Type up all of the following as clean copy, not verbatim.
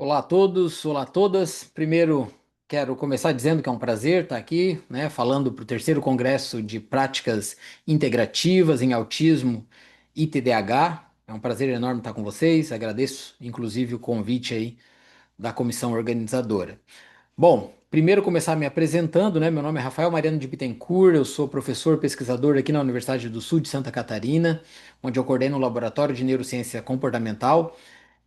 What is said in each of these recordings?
Olá a todos, olá a todas. Primeiro, quero começar dizendo que é um prazer estar aqui, né, falando para o terceiro Congresso de Práticas Integrativas em Autismo e TDAH. É um prazer enorme estar com vocês. Agradeço, inclusive, o convite aí da comissão organizadora. Bom, primeiro começar me apresentando, né? Meu nome é Rafael Mariano de Bittencourt, eu sou professor pesquisador aqui na Universidade do Sul de Santa Catarina, onde eu coordeno o Laboratório de Neurociência Comportamental.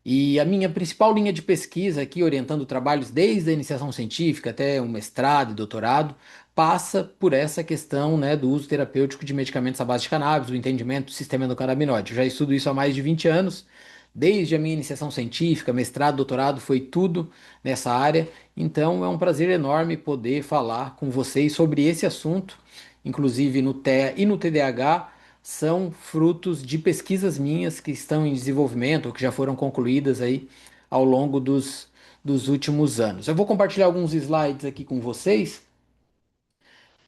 E a minha principal linha de pesquisa aqui, orientando trabalhos desde a iniciação científica até um mestrado e doutorado, passa por essa questão, né, do uso terapêutico de medicamentos à base de cannabis, do entendimento do sistema endocannabinoide. Eu já estudo isso há mais de 20 anos, desde a minha iniciação científica, mestrado, doutorado, foi tudo nessa área. Então é um prazer enorme poder falar com vocês sobre esse assunto, inclusive no TEA e no TDAH são frutos de pesquisas minhas que estão em desenvolvimento ou que já foram concluídas aí ao longo dos últimos anos. Eu vou compartilhar alguns slides aqui com vocês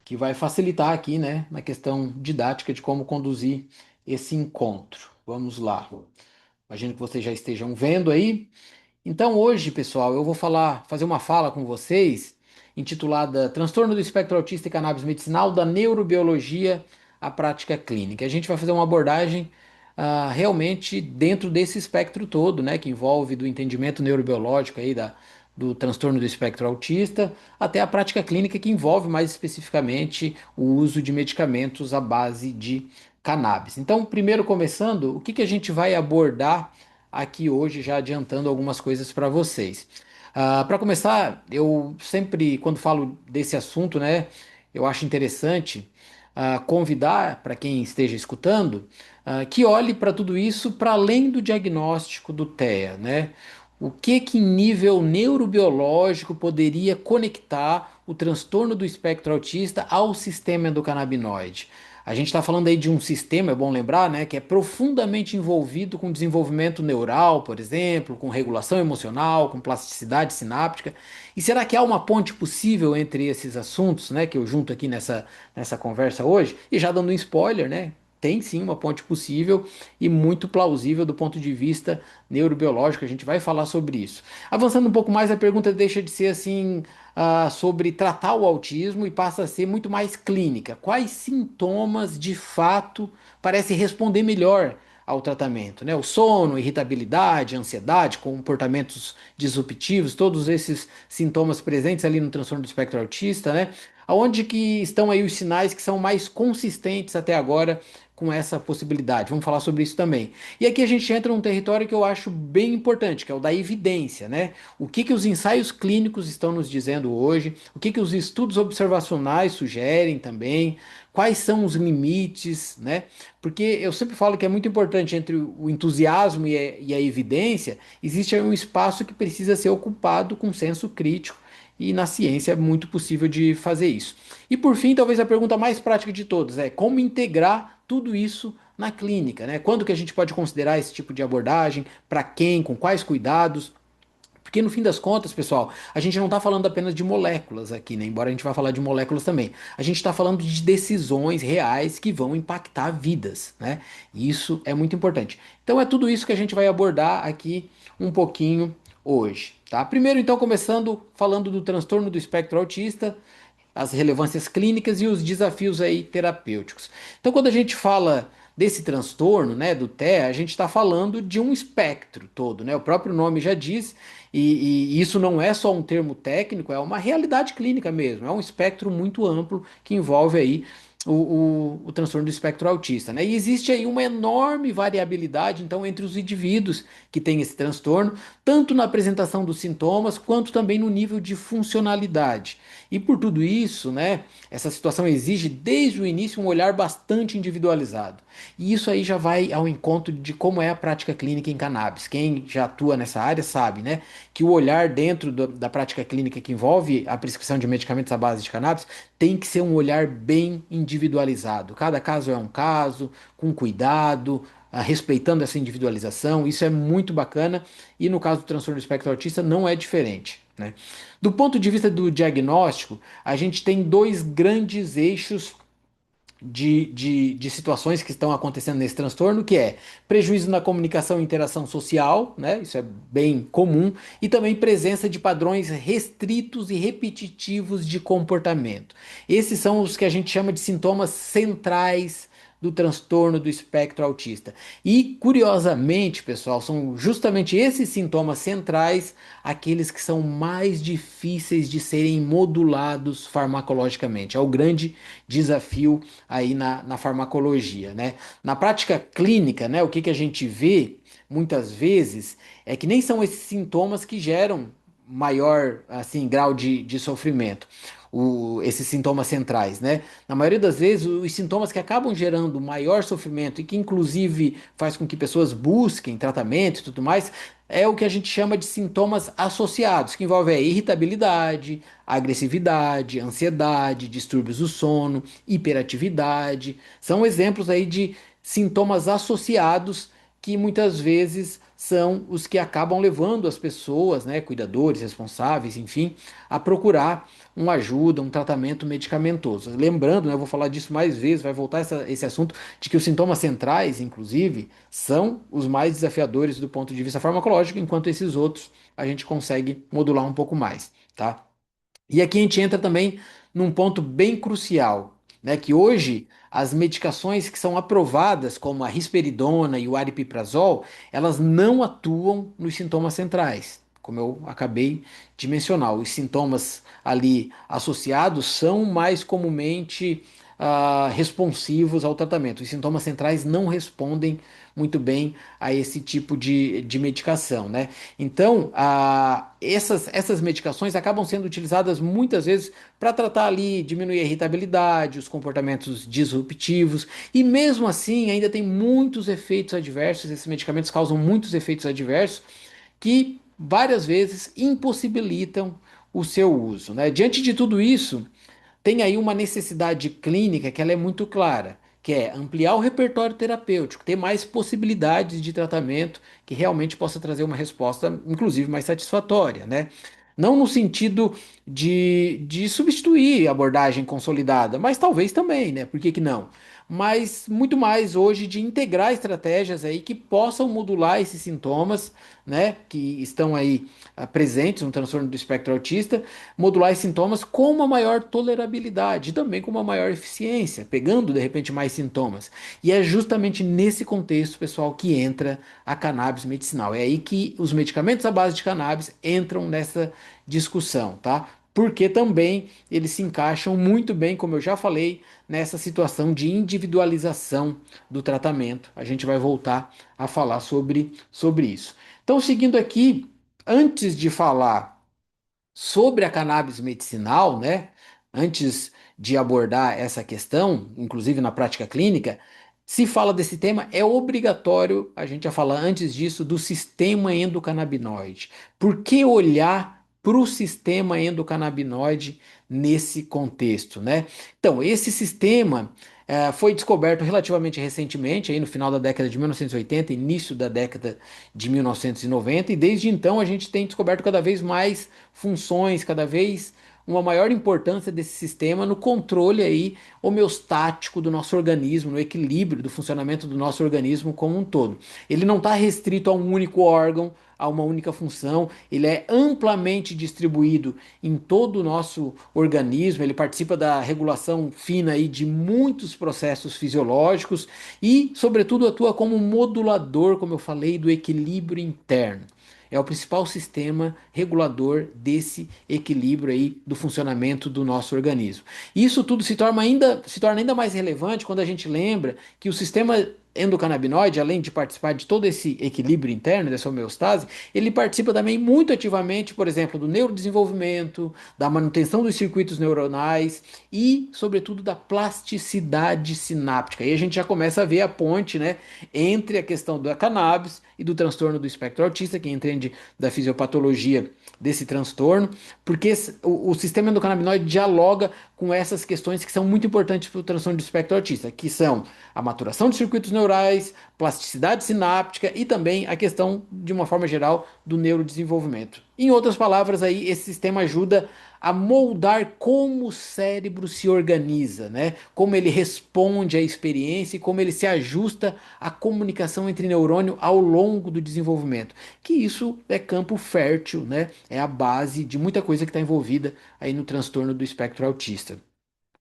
que vai facilitar aqui, né, na questão didática de como conduzir esse encontro. Vamos lá. Imagino que vocês já estejam vendo aí. Então hoje, pessoal, eu vou fazer uma fala com vocês intitulada Transtorno do Espectro Autista e Cannabis Medicinal da Neurobiologia à Prática Clínica. A gente vai fazer uma abordagem realmente dentro desse espectro todo, né, que envolve do entendimento neurobiológico aí do transtorno do espectro autista até a prática clínica que envolve mais especificamente o uso de medicamentos à base de cannabis. Então, primeiro começando, o que a gente vai abordar aqui hoje, já adiantando algumas coisas para vocês. Para começar, eu sempre, quando falo desse assunto, né, eu acho interessante convidar para quem esteja escutando que olhe para tudo isso para além do diagnóstico do TEA, né? O que em nível neurobiológico poderia conectar o transtorno do espectro autista ao sistema endocannabinoide? A gente está falando aí de um sistema, é bom lembrar, né, que é profundamente envolvido com desenvolvimento neural, por exemplo, com regulação emocional, com plasticidade sináptica. E será que há uma ponte possível entre esses assuntos, né, que eu junto aqui nessa conversa hoje? E já dando um spoiler, né? Tem sim uma ponte possível e muito plausível do ponto de vista neurobiológico. A gente vai falar sobre isso. Avançando um pouco mais, a pergunta deixa de ser assim sobre tratar o autismo e passa a ser muito mais clínica. Quais sintomas de fato parecem responder melhor ao tratamento, né? O sono, irritabilidade, ansiedade, comportamentos disruptivos, todos esses sintomas presentes ali no transtorno do espectro autista, né? Aonde que estão aí os sinais que são mais consistentes até agora com essa possibilidade? Vamos falar sobre isso também. E aqui a gente entra num território que eu acho bem importante, que é o da evidência, né? O que os ensaios clínicos estão nos dizendo hoje? O que os estudos observacionais sugerem também? Quais são os limites, né? Porque eu sempre falo que é muito importante entre o entusiasmo e a evidência, existe aí um espaço que precisa ser ocupado com senso crítico e na ciência é muito possível de fazer isso. E por fim, talvez a pergunta mais prática de todas é como integrar tudo isso na clínica, né? Quando que a gente pode considerar esse tipo de abordagem? Para quem? Com quais cuidados? Porque no fim das contas, pessoal, a gente não está falando apenas de moléculas aqui, né? Embora a gente vá falar de moléculas também. A gente está falando de decisões reais que vão impactar vidas, né? E isso é muito importante. Então é tudo isso que a gente vai abordar aqui um pouquinho hoje, tá? Primeiro, então, começando falando do transtorno do espectro autista, as relevâncias clínicas e os desafios aí terapêuticos. Então, quando a gente fala desse transtorno, né, do TEA, a gente está falando de um espectro todo, né? O próprio nome já diz, e isso não é só um termo técnico, é uma realidade clínica mesmo, é um espectro muito amplo que envolve aí o transtorno do espectro autista, né? E existe aí uma enorme variabilidade, então, entre os indivíduos que têm esse transtorno, tanto na apresentação dos sintomas, quanto também no nível de funcionalidade. E por tudo isso, né, essa situação exige desde o início um olhar bastante individualizado. E isso aí já vai ao encontro de como é a prática clínica em cannabis. Quem já atua nessa área sabe, né, que o olhar dentro da prática clínica que envolve a prescrição de medicamentos à base de cannabis tem que ser um olhar bem individualizado. Cada caso é um caso, com cuidado, respeitando essa individualização. Isso é muito bacana e no caso do transtorno do espectro autista não é diferente, né? Do ponto de vista do diagnóstico, a gente tem dois grandes eixos de situações que estão acontecendo nesse transtorno, que é prejuízo na comunicação e interação social, né? Isso é bem comum, e também presença de padrões restritos e repetitivos de comportamento. Esses são os que a gente chama de sintomas centrais do transtorno do espectro autista. E, curiosamente, pessoal, são justamente esses sintomas centrais aqueles que são mais difíceis de serem modulados farmacologicamente. É o grande desafio aí na farmacologia, né? Na prática clínica, né, o que a gente vê muitas vezes é que nem são esses sintomas que geram maior assim grau de sofrimento. Esses sintomas centrais, né? Na maioria das vezes, os sintomas que acabam gerando maior sofrimento e que inclusive faz com que pessoas busquem tratamento e tudo mais, é o que a gente chama de sintomas associados, que envolvem a irritabilidade, agressividade, ansiedade, distúrbios do sono, hiperatividade. São exemplos aí de sintomas associados que muitas vezes são os que acabam levando as pessoas, né, cuidadores, responsáveis, enfim, a procurar uma ajuda, um tratamento medicamentoso. Lembrando, né, eu vou falar disso mais vezes, vai voltar esse assunto de que os sintomas centrais, inclusive, são os mais desafiadores do ponto de vista farmacológico, enquanto esses outros a gente consegue modular um pouco mais, tá? E aqui a gente entra também num ponto bem crucial, né? Que hoje as medicações que são aprovadas, como a risperidona e o aripiprazol, elas não atuam nos sintomas centrais, como eu acabei de mencionar. Os sintomas ali associados são mais comumente responsivos ao tratamento. Os sintomas centrais não respondem muito bem a esse tipo de medicação, né? Então, essas medicações acabam sendo utilizadas muitas vezes para tratar ali, diminuir a irritabilidade, os comportamentos disruptivos, e mesmo assim ainda tem muitos efeitos adversos, esses medicamentos causam muitos efeitos adversos que várias vezes impossibilitam o seu uso, né? Diante de tudo isso, tem aí uma necessidade clínica que ela é muito clara, que é ampliar o repertório terapêutico, ter mais possibilidades de tratamento que realmente possa trazer uma resposta, inclusive, mais satisfatória, né? Não no sentido de substituir a abordagem consolidada, mas talvez também, né? Por que que não? Mas muito mais hoje de integrar estratégias aí que possam modular esses sintomas, né? Que estão aí presentes no transtorno do espectro autista, modular esses sintomas com uma maior tolerabilidade e também com uma maior eficiência, pegando de repente mais sintomas. E é justamente nesse contexto, pessoal, que entra a cannabis medicinal. É aí que os medicamentos à base de cannabis entram nessa discussão, tá? Porque também eles se encaixam muito bem, como eu já falei, nessa situação de individualização do tratamento. A gente vai voltar a falar sobre isso. Então, seguindo aqui, antes de falar sobre a cannabis medicinal, né? Antes de abordar essa questão, inclusive na prática clínica, se fala desse tema, é obrigatório a gente já falar antes disso do sistema endocannabinoide. Por que olhar para o sistema endocannabinoide nesse contexto, né? Então, esse sistema foi descoberto relativamente recentemente, aí no final da década de 1980, início da década de 1990, e desde então a gente tem descoberto cada vez mais funções, cada vez uma maior importância desse sistema no controle aí homeostático do nosso organismo, no equilíbrio do funcionamento do nosso organismo como um todo. Ele não está restrito a um único órgão, a uma única função, ele é amplamente distribuído em todo o nosso organismo, ele participa da regulação fina aí de muitos processos fisiológicos e, sobretudo, atua como modulador, como eu falei, do equilíbrio interno. É o principal sistema regulador desse equilíbrio aí do funcionamento do nosso organismo. Isso tudo se torna ainda mais relevante quando a gente lembra que o sistema endocannabinoide, além de participar de todo esse equilíbrio interno, dessa homeostase, ele participa também muito ativamente, por exemplo, do neurodesenvolvimento, da manutenção dos circuitos neuronais e, sobretudo, da plasticidade sináptica. E a gente já começa a ver a ponte, né, entre a questão da cannabis e do transtorno do espectro autista, quem entende da fisiopatologia desse transtorno, porque o sistema endocannabinoide dialoga com essas questões que são muito importantes para o transtorno do espectro autista, que são a maturação de circuitos neurais, plasticidade sináptica e também a questão, de uma forma geral, do neurodesenvolvimento. Em outras palavras, aí, esse sistema ajuda a moldar como o cérebro se organiza, né? Como ele responde à experiência e como ele se ajusta à comunicação entre neurônio ao longo do desenvolvimento. Que isso é campo fértil, né? É a base de muita coisa que está envolvida aí no transtorno do espectro autista.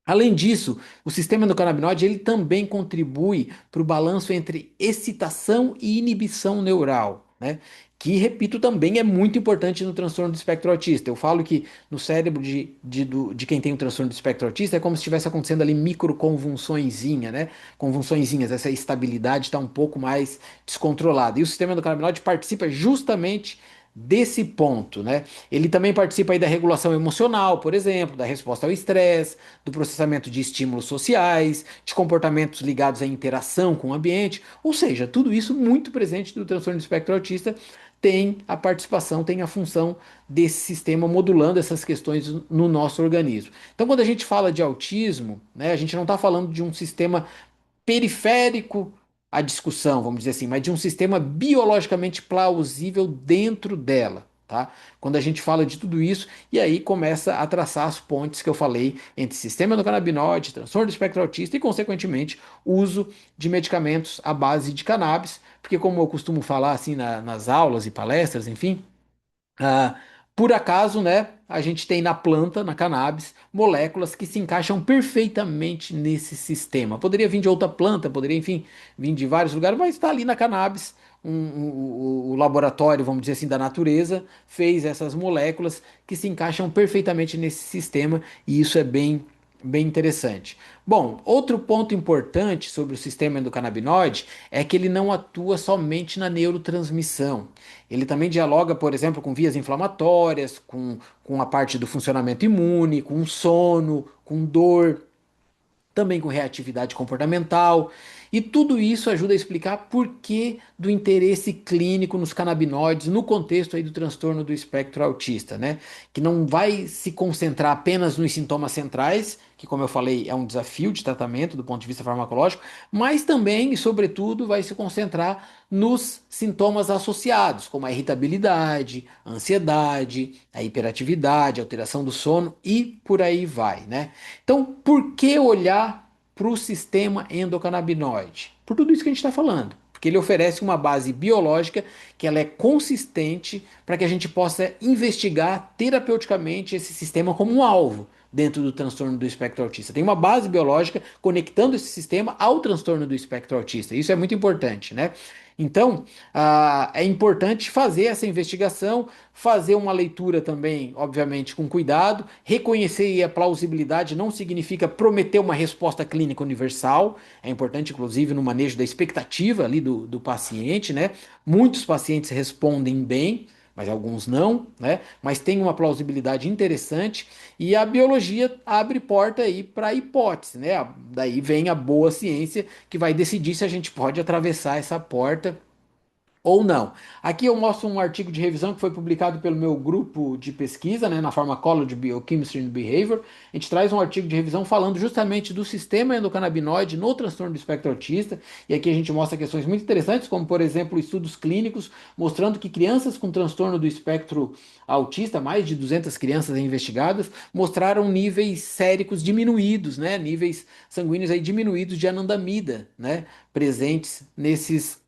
Além disso, o sistema endocannabinoide ele também contribui para o balanço entre excitação e inibição neural, né? Que, repito, também é muito importante no transtorno do espectro autista. Eu falo que no cérebro de quem tem o transtorno do espectro autista é como se estivesse acontecendo ali microconvulsõezinha, né? Convulsõezinhas, essa estabilidade está um pouco mais descontrolada. E o sistema endocannabinoide participa justamente desse ponto, né? Ele também participa aí da regulação emocional, por exemplo, da resposta ao estresse, do processamento de estímulos sociais, de comportamentos ligados à interação com o ambiente, ou seja, tudo isso muito presente do transtorno do espectro autista tem a participação, tem a função desse sistema modulando essas questões no nosso organismo. Então, quando a gente fala de autismo, né, a gente não está falando de um sistema periférico à discussão, vamos dizer assim, mas de um sistema biologicamente plausível dentro dela. Tá? Quando a gente fala de tudo isso, e aí começa a traçar as pontes que eu falei entre sistema endocannabinoide, transtorno do espectro autista e, consequentemente, uso de medicamentos à base de cannabis, porque, como eu costumo falar assim nas aulas e palestras, enfim, ah, por acaso, né, a gente tem na planta, na cannabis, moléculas que se encaixam perfeitamente nesse sistema. Poderia vir de outra planta, poderia, enfim, vir de vários lugares, mas está ali na cannabis. O laboratório, vamos dizer assim, da natureza fez essas moléculas que se encaixam perfeitamente nesse sistema e isso é bem interessante. Bom, outro ponto importante sobre o sistema endocannabinoide é que ele não atua somente na neurotransmissão. Ele também dialoga, por exemplo, com vias inflamatórias, com a parte do funcionamento imune, com sono, com dor, também com reatividade comportamental. E tudo isso ajuda a explicar por que do interesse clínico nos canabinoides no contexto aí do transtorno do espectro autista, né? Que não vai se concentrar apenas nos sintomas centrais, que como eu falei é um desafio de tratamento do ponto de vista farmacológico, mas também e sobretudo vai se concentrar nos sintomas associados, como a irritabilidade, a ansiedade, a hiperatividade, a alteração do sono e por aí vai, né? Então, por que olhar para o sistema endocannabinoide? Por tudo isso que a gente está falando. Porque ele oferece uma base biológica que ela é consistente para que a gente possa investigar terapeuticamente esse sistema como um alvo dentro do transtorno do espectro autista. Tem uma base biológica conectando esse sistema ao transtorno do espectro autista. Isso é muito importante, né? Então, é importante fazer essa investigação, fazer uma leitura também, obviamente, com cuidado, reconhecer a plausibilidade não significa prometer uma resposta clínica universal, é importante, inclusive, no manejo da expectativa ali do paciente, né? Muitos pacientes respondem bem, mas alguns não, né? Mas tem uma plausibilidade interessante e a biologia abre porta aí para a hipótese, né? Daí vem a boa ciência que vai decidir se a gente pode atravessar essa porta ou não. Aqui eu mostro um artigo de revisão que foi publicado pelo meu grupo de pesquisa, né, na Pharmacology, Biochemistry and Behavior. A gente traz um artigo de revisão falando justamente do sistema endocannabinoide no transtorno do espectro autista. E aqui a gente mostra questões muito interessantes, como por exemplo estudos clínicos mostrando que crianças com transtorno do espectro autista, mais de 200 crianças investigadas, mostraram níveis séricos diminuídos, né, níveis sanguíneos aí diminuídos de anandamida, né, presentes nessas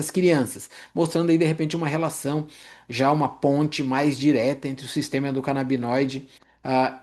crianças, mostrando aí de repente uma relação, já uma ponte mais direta entre o sistema endocannabinoide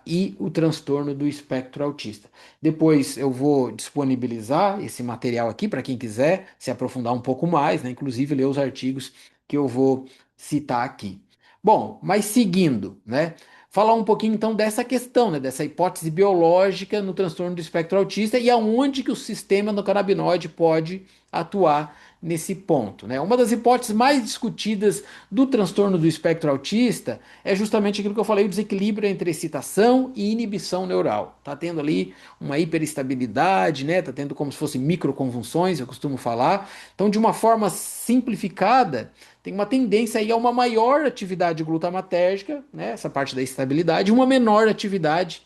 e o transtorno do espectro autista. Depois eu vou disponibilizar esse material aqui para quem quiser se aprofundar um pouco mais, né, inclusive ler os artigos que eu vou citar aqui. Bom, mas seguindo, né? Falar um pouquinho então dessa questão, né, dessa hipótese biológica no transtorno do espectro autista e aonde que o sistema endocannabinoide pode atuar nesse ponto, né? Uma das hipóteses mais discutidas do transtorno do espectro autista é justamente aquilo que eu falei, o desequilíbrio entre excitação e inibição neural. Tá tendo ali uma hiperestabilidade, né? Tá tendo como se fossem microconvulsões, eu costumo falar. Então, de uma forma simplificada, tem uma tendência aí a uma maior atividade glutamatérgica, né? Essa parte da estabilidade, uma menor atividade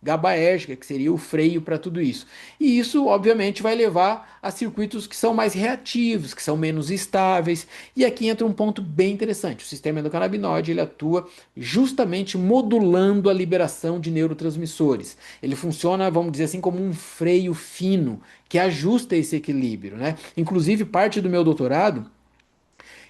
GABAérgica, que seria o freio para tudo isso. E isso, obviamente, vai levar a circuitos que são mais reativos, que são menos estáveis. E aqui entra um ponto bem interessante. O sistema endocannabinoide ele atua justamente modulando a liberação de neurotransmissores. Ele funciona, vamos dizer assim, como um freio fino que ajusta esse equilíbrio, né? Inclusive, parte do meu doutorado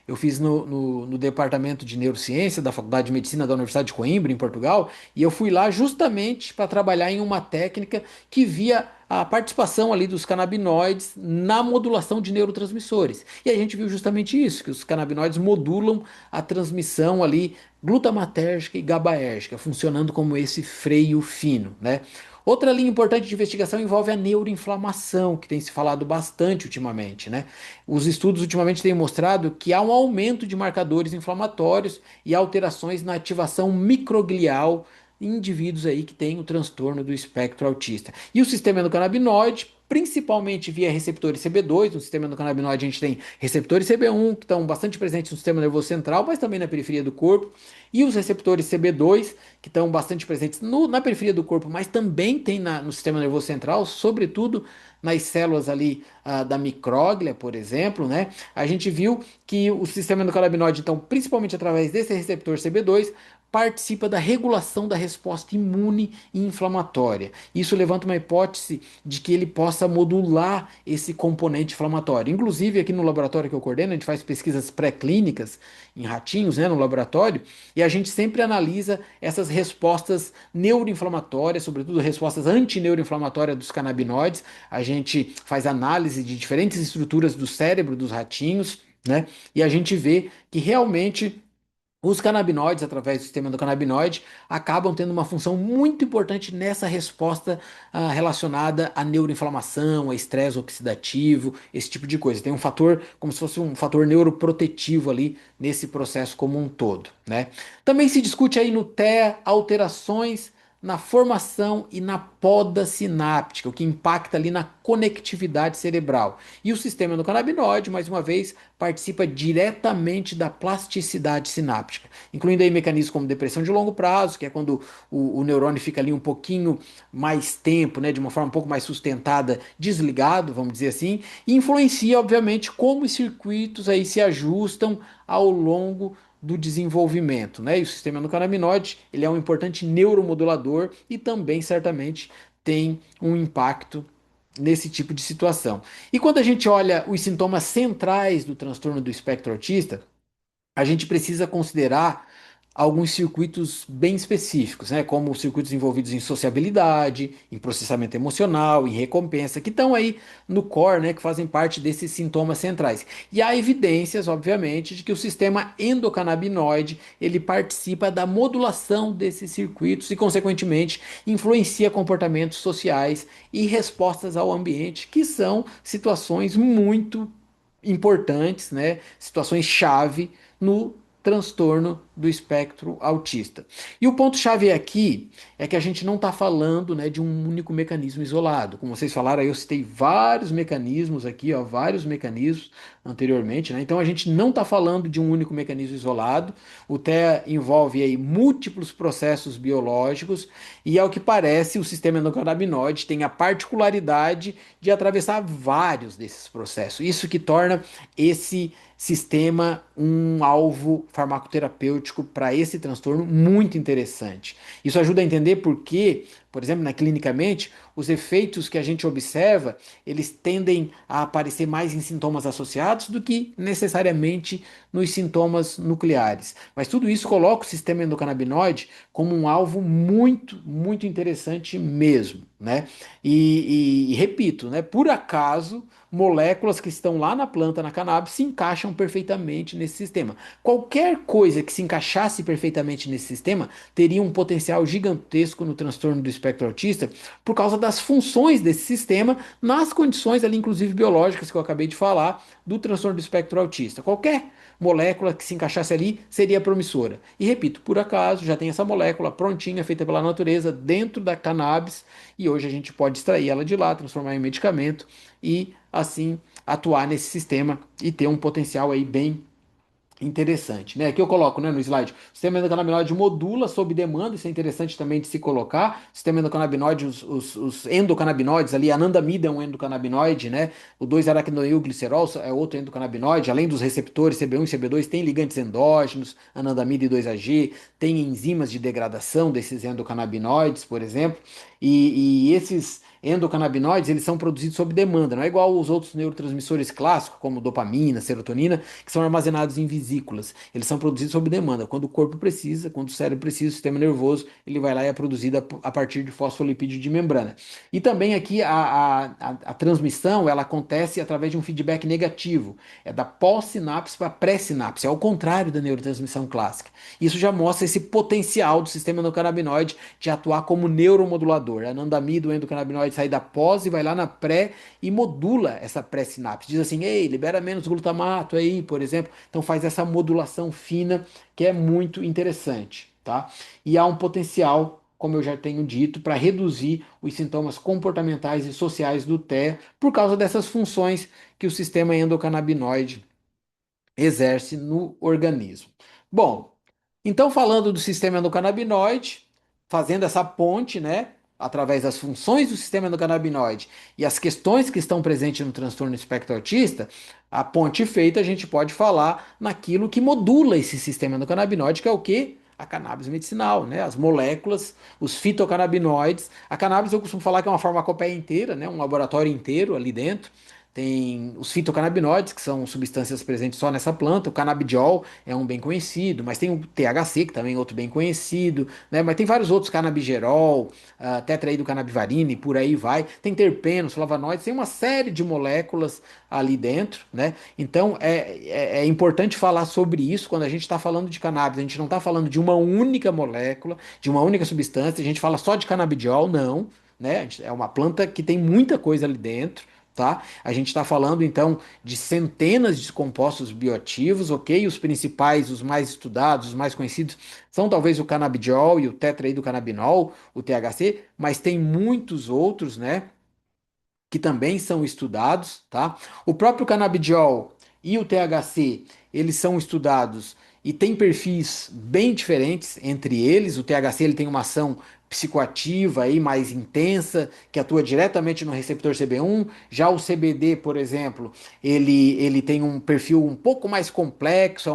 eu fiz no departamento de neurociência da Faculdade de Medicina da Universidade de Coimbra, em Portugal, e eu fui lá justamente para trabalhar em uma técnica que via a participação ali dos canabinoides na modulação de neurotransmissores. E a gente viu justamente isso, que os canabinoides modulam a transmissão ali glutamatérgica e GABAérgica, funcionando como esse freio fino, né? Outra linha importante de investigação envolve a neuroinflamação, que tem se falado bastante ultimamente, né? Os estudos ultimamente têm mostrado que há um aumento de marcadores inflamatórios e alterações na ativação microglial em indivíduos aí que têm o transtorno do espectro autista. E o sistema endocannabinoide, principalmente via receptores CB2, no sistema endocannabinoide a gente tem receptores CB1 que estão bastante presentes no sistema nervoso central, mas também na periferia do corpo, e os receptores CB2 que estão bastante presentes na periferia do corpo, mas também tem no sistema nervoso central, sobretudo nas células ali da micróglia, por exemplo, né? A gente viu que o sistema endocannabinoide, então, principalmente através desse receptor CB2, participa da regulação da resposta imune e inflamatória. Isso levanta uma hipótese de que ele possa modular esse componente inflamatório. Inclusive, aqui no laboratório que eu coordeno, a gente faz pesquisas pré-clínicas em ratinhos, né, no laboratório, e a gente sempre analisa essas respostas neuroinflamatórias, sobretudo respostas antineuroinflamatórias dos canabinoides. A gente faz análise de diferentes estruturas do cérebro dos ratinhos, né? E a gente vê que realmente os canabinoides, através do sistema do canabinoide, acabam tendo uma função muito importante nessa resposta relacionada à neuroinflamação, a estresse oxidativo, esse tipo de coisa. Tem um fator, como se fosse um fator neuroprotetivo ali nesse processo como um todo, né? Também se discute aí no TEA alterações na formação e na poda sináptica, o que impacta ali na conectividade cerebral. E o sistema endocannabinoide, mais uma vez, participa diretamente da plasticidade sináptica, incluindo aí mecanismos como depressão de longo prazo, que é quando o neurônio fica ali um pouquinho mais tempo, né, de uma forma um pouco mais sustentada, desligado, vamos dizer assim, e influencia, obviamente, como os circuitos aí se ajustam ao longo do desenvolvimento, né? E o sistema endocannabinoide, ele é um importante neuromodulador e também certamente tem um impacto nesse tipo de situação. E quando a gente olha os sintomas centrais do transtorno do espectro autista, a gente precisa considerar alguns circuitos bem específicos, né? Como os circuitos envolvidos em sociabilidade, em processamento emocional, em recompensa, que estão aí no core, né? Que fazem parte desses sintomas centrais. E há evidências, obviamente, de que o sistema endocannabinoide ele participa da modulação desses circuitos e, consequentemente, influencia comportamentos sociais e respostas ao ambiente, que são situações muito importantes, né? Situações chave no transtorno do espectro autista. E o ponto-chave aqui é que a gente não está falando, né, de um único mecanismo isolado. Como vocês falaram, aí eu citei vários mecanismos aqui, ó, vários mecanismos anteriormente, né? Então a gente não está falando de um único mecanismo isolado. O TEA envolve aí múltiplos processos biológicos e, ao que parece, o sistema endocannabinoide tem a particularidade de atravessar vários desses processos. Isso que torna esse sistema um alvo farmacoterapêutico para esse transtorno muito interessante. Isso ajuda a entender por que, por exemplo, clinicamente, os efeitos que a gente observa, eles tendem a aparecer mais em sintomas associados do que necessariamente nos sintomas nucleares. Mas tudo isso coloca o sistema endocannabinoide como um alvo muito, muito interessante mesmo, né? E repito, né? Por acaso moléculas que estão lá na planta, na cannabis, se encaixam perfeitamente nesse sistema. Qualquer coisa que se encaixasse perfeitamente nesse sistema teria um potencial gigantesco no transtorno do espectro autista por causa das funções desse sistema nas condições ali, inclusive biológicas que eu acabei de falar, do transtorno do espectro autista. Qualquer molécula que se encaixasse ali seria promissora. E repito, por acaso já tem essa molécula prontinha, feita pela natureza, dentro da cannabis, e hoje a gente pode extrair ela de lá, transformar em medicamento e assim atuar nesse sistema e ter um potencial aí bem Interessante, né? Aqui eu coloco, né, no slide, o sistema endocannabinoide modula sob demanda, isso é interessante também de se colocar. O sistema endocannabinoide, os endocannabinoides ali, a anandamida é um endocannabinoide, né? O 2-arachidonilglicerol é outro endocannabinoide, além dos receptores CB1 e CB2, tem ligantes endógenos, anandamida e 2-AG, tem enzimas de degradação desses endocannabinoides, por exemplo, e esses endocannabinoides, eles são produzidos sob demanda, não é igual os outros neurotransmissores clássicos, como dopamina, serotonina, que são armazenados em vesículas. Eles são produzidos sob demanda. Quando o corpo precisa, quando o cérebro precisa, o sistema nervoso, ele vai lá e é produzido a partir de fosfolipídio de membrana. E também aqui a transmissão, ela acontece através de um feedback negativo. É da pós-sinapse para pré-sinapse, é ao contrário da neurotransmissão clássica. Isso já mostra esse potencial do sistema endocannabinoide de atuar como neuromodulador. A anandamida, o endocannabinoide, sai da pós e vai lá na pré e modula essa pré-sinapse. Diz assim, ei, libera menos glutamato aí, por exemplo. Então faz essa modulação fina que é muito interessante, tá? E há um potencial, como eu já tenho dito, para reduzir os sintomas comportamentais e sociais do TEA por causa dessas funções que o sistema endocannabinoide exerce no organismo. Bom, então falando do sistema endocannabinoide, fazendo essa ponte, né, através das funções do sistema endocannabinoide e as questões que estão presentes no transtorno espectro autista, a ponte feita, a gente pode falar naquilo que modula esse sistema endocannabinoide, que é o quê? A cannabis medicinal, né? As moléculas, os fitocannabinoides. A cannabis eu costumo falar que é uma farmacopeia inteira, né? Um laboratório inteiro ali dentro. Tem os fitocannabinoides, que são substâncias presentes só nessa planta. O canabidiol é um bem conhecido, mas tem o THC, que também é outro bem conhecido, né? Mas tem vários outros, canabigerol, tetraidrocanabivarina e por aí vai. Tem terpenos, flavonoides, tem uma série de moléculas ali dentro, né? Então é importante falar sobre isso quando a gente está falando de cannabis. A gente não está falando de uma única molécula, de uma única substância, a gente fala só de canabidiol, não. Né? É uma planta que tem muita coisa ali dentro, tá? A gente está falando então de centenas de compostos bioativos, ok? Os principais, os mais estudados, os mais conhecidos são talvez o canabidiol e o tetraidrocannabinol, o THC, mas tem muitos outros, né? Que também são estudados, tá? O próprio canabidiol e o THC, eles são estudados e tem perfis bem diferentes entre eles. O THC ele tem uma ação psicoativa aí mais intensa, que atua diretamente no receptor CB1. Já o CBD, por exemplo, ele tem um perfil um pouco mais complexo,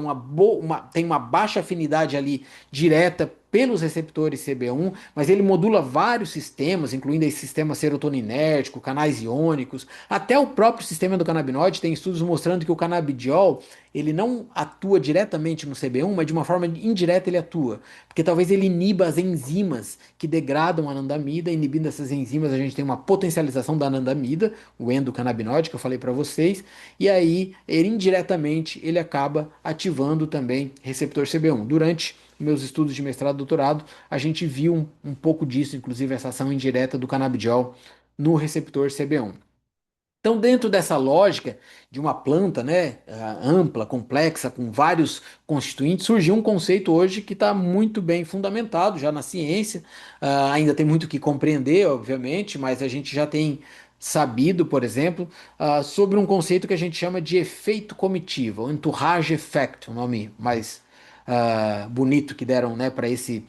tem uma baixa afinidade ali direta pelos receptores CB1, mas ele modula vários sistemas, incluindo esse sistema serotoninérgico, canais iônicos, até o próprio sistema do canabinoide. Tem estudos mostrando que o canabidiol ele não atua diretamente no CB1, mas de uma forma indireta ele atua, porque talvez ele iniba as enzimas que degradam a anandamida. Inibindo essas enzimas, a gente tem uma potencialização da anandamida, o endocannabinoide que eu falei para vocês, e aí ele indiretamente ele acaba ativando também receptor CB1. Durante meus estudos de mestrado e doutorado, a gente viu um pouco disso, inclusive essa ação indireta do canabidiol no receptor CB1. Então, dentro dessa lógica de uma planta, né, ampla, complexa, com vários constituintes, surgiu um conceito hoje que está muito bem fundamentado já na ciência. Ainda tem muito que compreender, obviamente, mas a gente já tem sabido, por exemplo, sobre um conceito que a gente chama de efeito comitiva, o entourage effect, o nome mais bonito que deram, né, para esse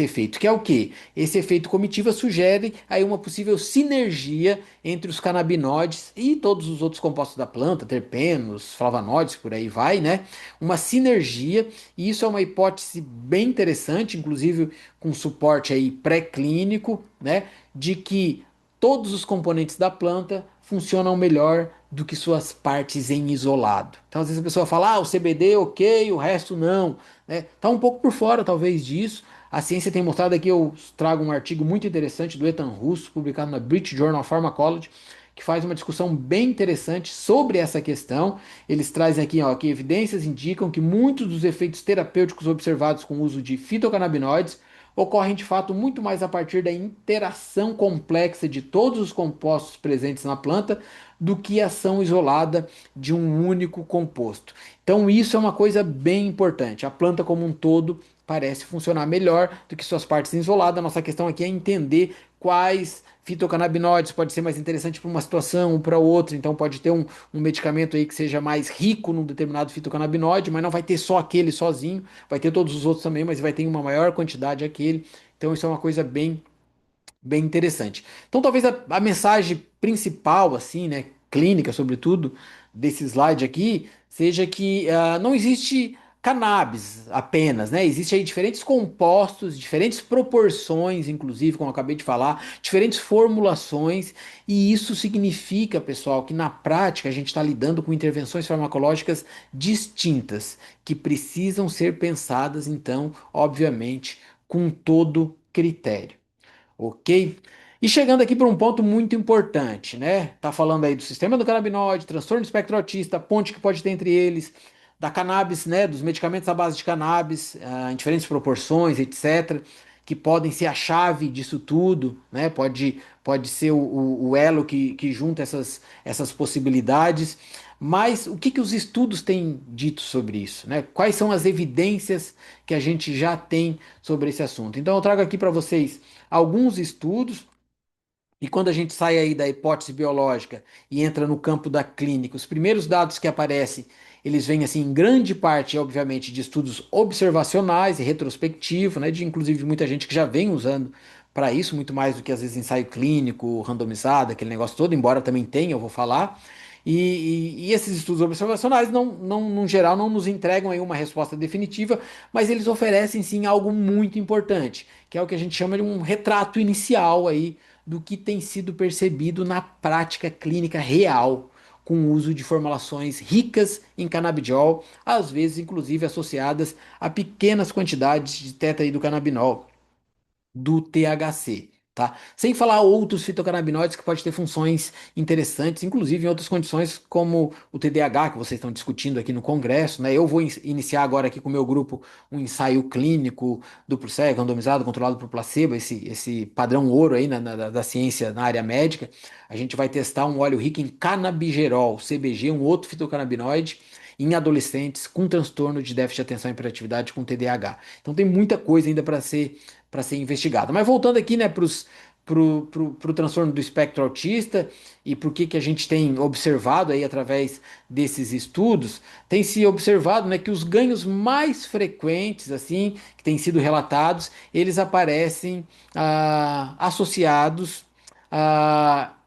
efeito, que é o quê? Esse efeito comitiva sugere aí uma possível sinergia entre os canabinoides e todos os outros compostos da planta, terpenos, flavonoides, por aí vai, né? Uma sinergia, e isso é uma hipótese bem interessante, inclusive com suporte aí pré-clínico, né? De que todos os componentes da planta funcionam melhor do que suas partes em isolado. Então, às vezes a pessoa fala, o CBD ok, o resto não, né? Tá um pouco por fora, talvez, disso. A ciência tem mostrado aqui, eu trago um artigo muito interessante do Ethan Russo, publicado na British Journal of Pharmacology, que faz uma discussão bem interessante sobre essa questão. Eles trazem aqui, ó, que evidências indicam que muitos dos efeitos terapêuticos observados com o uso de fitocannabinoides ocorrem de fato muito mais a partir da interação complexa de todos os compostos presentes na planta do que a ação isolada de um único composto. Então, isso é uma coisa bem importante. A planta como um todo parece funcionar melhor do que suas partes isoladas. A nossa questão aqui é entender quais fitocannabinoides pode ser mais interessante para uma situação ou para outra. Então pode ter um medicamento aí que seja mais rico num determinado fitocannabinoide, mas não vai ter só aquele sozinho, vai ter todos os outros também, mas vai ter em uma maior quantidade aquele. Então isso é uma coisa bem interessante. Então, talvez a mensagem principal, assim, né, clínica, sobretudo, desse slide aqui, seja que não existe cannabis apenas, né? Existem aí diferentes compostos, diferentes proporções, inclusive, como eu acabei de falar, diferentes formulações, e isso significa, pessoal, que na prática a gente está lidando com intervenções farmacológicas distintas, que precisam ser pensadas, então, obviamente, com todo critério. Ok? E chegando aqui para um ponto muito importante, né? Tá falando aí do sistema do canabinoide, transtorno do espectro autista, ponte que pode ter entre eles, da cannabis, né? Dos medicamentos à base de cannabis, em diferentes proporções, etc., que podem ser a chave disso tudo, né? Pode ser o elo que junta essas possibilidades. Mas o que os estudos têm dito sobre isso, né? Quais são as evidências que a gente já tem sobre esse assunto? Então eu trago aqui para vocês alguns estudos, e quando a gente sai aí da hipótese biológica e entra no campo da clínica, os primeiros dados que aparecem, eles vêm assim em grande parte, obviamente, de estudos observacionais e retrospectivos, né, de inclusive muita gente que já vem usando para isso, muito mais do que às vezes ensaio clínico, randomizado, aquele negócio todo, embora também tenha, eu vou falar. E esses estudos observacionais, no geral, não nos entregam aí uma resposta definitiva, mas eles oferecem sim algo muito importante, que é o que a gente chama de um retrato inicial aí do que tem sido percebido na prática clínica real, com o uso de formulações ricas em canabidiol, às vezes inclusive associadas a pequenas quantidades de tetraidrocannabinol do THC, tá? Sem falar outros fitocannabinoides que podem ter funções interessantes, inclusive em outras condições como o TDAH que vocês estão discutindo aqui no Congresso, né? Eu vou iniciar agora aqui com o meu grupo um ensaio clínico duplo cego, randomizado, controlado por placebo, esse padrão ouro aí da ciência na área médica. A gente vai testar um óleo rico em canabigerol, CBG, um outro fitocannabinoide, em adolescentes com transtorno de déficit de atenção e hiperatividade com TDAH. Então tem muita coisa ainda para ser investigada. Mas voltando aqui, né, pro transtorno do espectro autista e por que a gente tem observado aí através desses estudos, tem se observado, né, que os ganhos mais frequentes, assim, que têm sido relatados, eles aparecem associados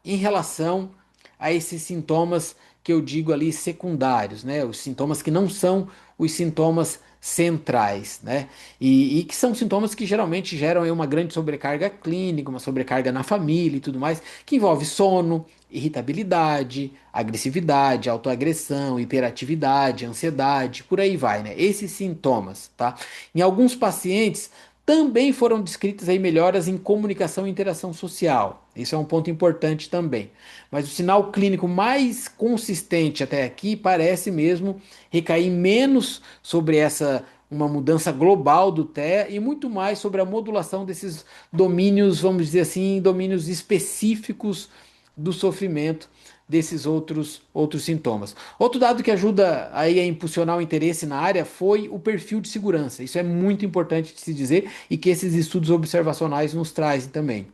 em relação a esses sintomas que eu digo ali secundários, né? Os sintomas que não são os sintomas centrais, né? E que são sintomas que geralmente geram aí uma grande sobrecarga clínica, uma sobrecarga na família e tudo mais, que envolve sono, irritabilidade, agressividade, autoagressão, hiperatividade, ansiedade, por aí vai, né? Esses sintomas, tá? Em alguns pacientes também foram descritas aí melhoras em comunicação e interação social. Isso é um ponto importante também. Mas o sinal clínico mais consistente até aqui parece mesmo recair menos sobre essa uma mudança global do TEA e muito mais sobre a modulação desses domínios, vamos dizer assim, domínios específicos do sofrimento desses outros sintomas. Outro dado que ajuda aí a impulsionar o interesse na área foi o perfil de segurança. Isso é muito importante de se dizer e que esses estudos observacionais nos trazem também.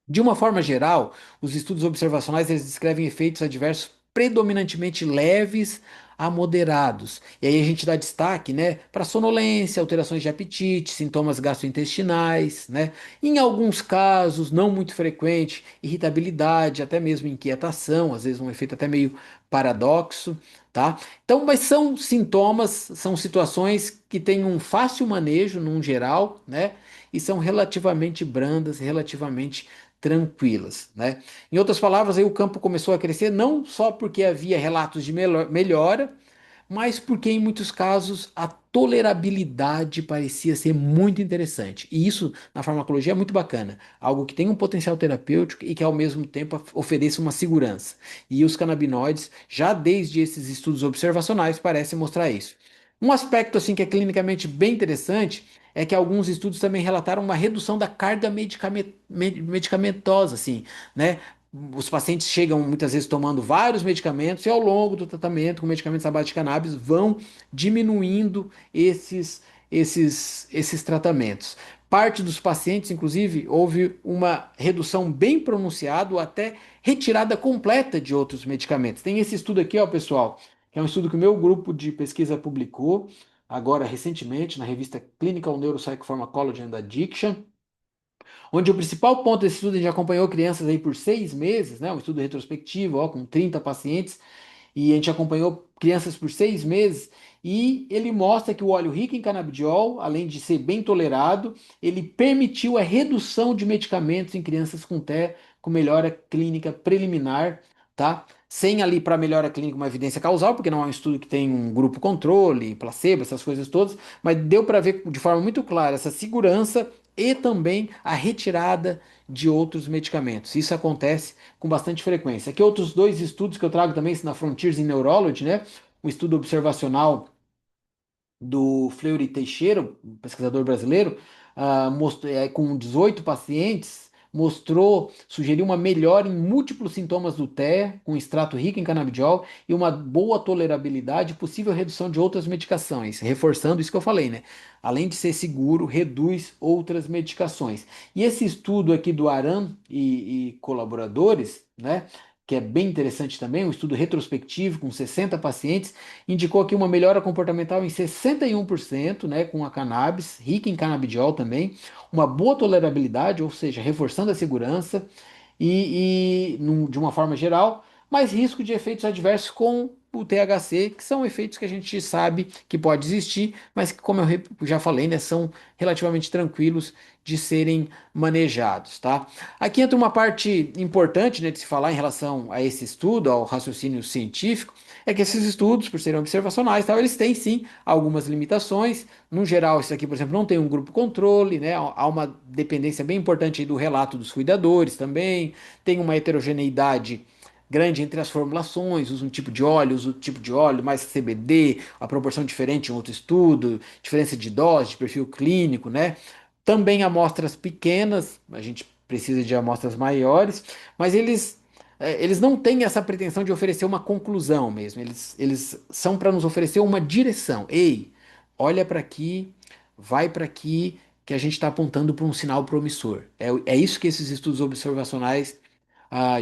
De uma forma geral, os estudos observacionais eles descrevem efeitos adversos predominantemente leves a moderados. E aí a gente dá destaque, né, para sonolência, alterações de apetite, sintomas gastrointestinais, né? Em alguns casos, não muito frequente, irritabilidade, até mesmo inquietação, às vezes um efeito até meio paradoxo, tá? Então, mas são sintomas, são situações que têm um fácil manejo num geral, né? E são relativamente brandas, relativamente tranquilas, né? Em outras palavras, aí o campo começou a crescer não só porque havia relatos de melhora, mas porque em muitos casos a tolerabilidade parecia ser muito interessante. E isso na farmacologia é muito bacana, algo que tem um potencial terapêutico e que ao mesmo tempo ofereça uma segurança. E os canabinoides, já desde esses estudos observacionais, parecem mostrar isso. Um aspecto assim que é clinicamente bem interessante é que alguns estudos também relataram uma redução da carga medicamentosa, assim, né? Os pacientes chegam muitas vezes tomando vários medicamentos e ao longo do tratamento com medicamentos à base de cannabis vão diminuindo esses tratamentos. Parte dos pacientes, inclusive, houve uma redução bem pronunciada ou até retirada completa de outros medicamentos. Tem esse estudo aqui, ó, pessoal, que é um estudo que o meu grupo de pesquisa publicou agora recentemente na revista Clinical Neuropsychopharmacology and Addiction, onde o principal ponto desse estudo, a gente acompanhou crianças aí por 6 meses, né, um estudo retrospectivo, ó, com 30 pacientes, e a gente acompanhou crianças por 6 meses, e ele mostra que o óleo rico em canabidiol, além de ser bem tolerado, ele permitiu a redução de medicamentos em crianças com TEA, com melhora clínica preliminar, tá? Sem ali para melhora clínica uma evidência causal, porque não é um estudo que tem um grupo controle, placebo, essas coisas todas, mas deu para ver de forma muito clara essa segurança e também a retirada de outros medicamentos. Isso acontece com bastante frequência. Aqui outros dois estudos que eu trago também na Frontiers in Neurology, né? Um estudo observacional do Fleury Teixeira, um pesquisador brasileiro, com 18 pacientes, sugeriu uma melhora em múltiplos sintomas do TEA, com extrato rico em canabidiol e uma boa tolerabilidade e possível redução de outras medicações, reforçando isso que eu falei, né? Além de ser seguro, reduz outras medicações. E esse estudo aqui do Aran e colaboradores, né? Que é bem interessante também, um estudo retrospectivo com 60 pacientes, indicou aqui uma melhora comportamental em 61%, né, com a cannabis, rica em canabidiol também, uma boa tolerabilidade, ou seja, reforçando a segurança de uma forma geral, mais risco de efeitos adversos com o THC, que são efeitos que a gente sabe que pode existir, mas que, como eu já falei, né, são relativamente tranquilos de serem manejados, tá? Aqui entra uma parte importante, né, de se falar em relação a esse estudo, ao raciocínio científico, é que esses estudos, por serem observacionais, tal, eles têm sim algumas limitações. No geral, isso aqui, por exemplo, não tem um grupo controle, né? Há uma dependência bem importante aí do relato dos cuidadores também, tem uma heterogeneidade grande entre as formulações, usa um tipo de óleo, usa outro tipo de óleo, mais CBD, a proporção diferente em outro estudo, diferença de dose, de perfil clínico, né? Também amostras pequenas, a gente precisa de amostras maiores, mas eles não têm essa pretensão de oferecer uma conclusão mesmo. Eles são para nos oferecer uma direção. Ei, olha para aqui, vai para aqui, que a gente está apontando para um sinal promissor. É isso que esses estudos observacionais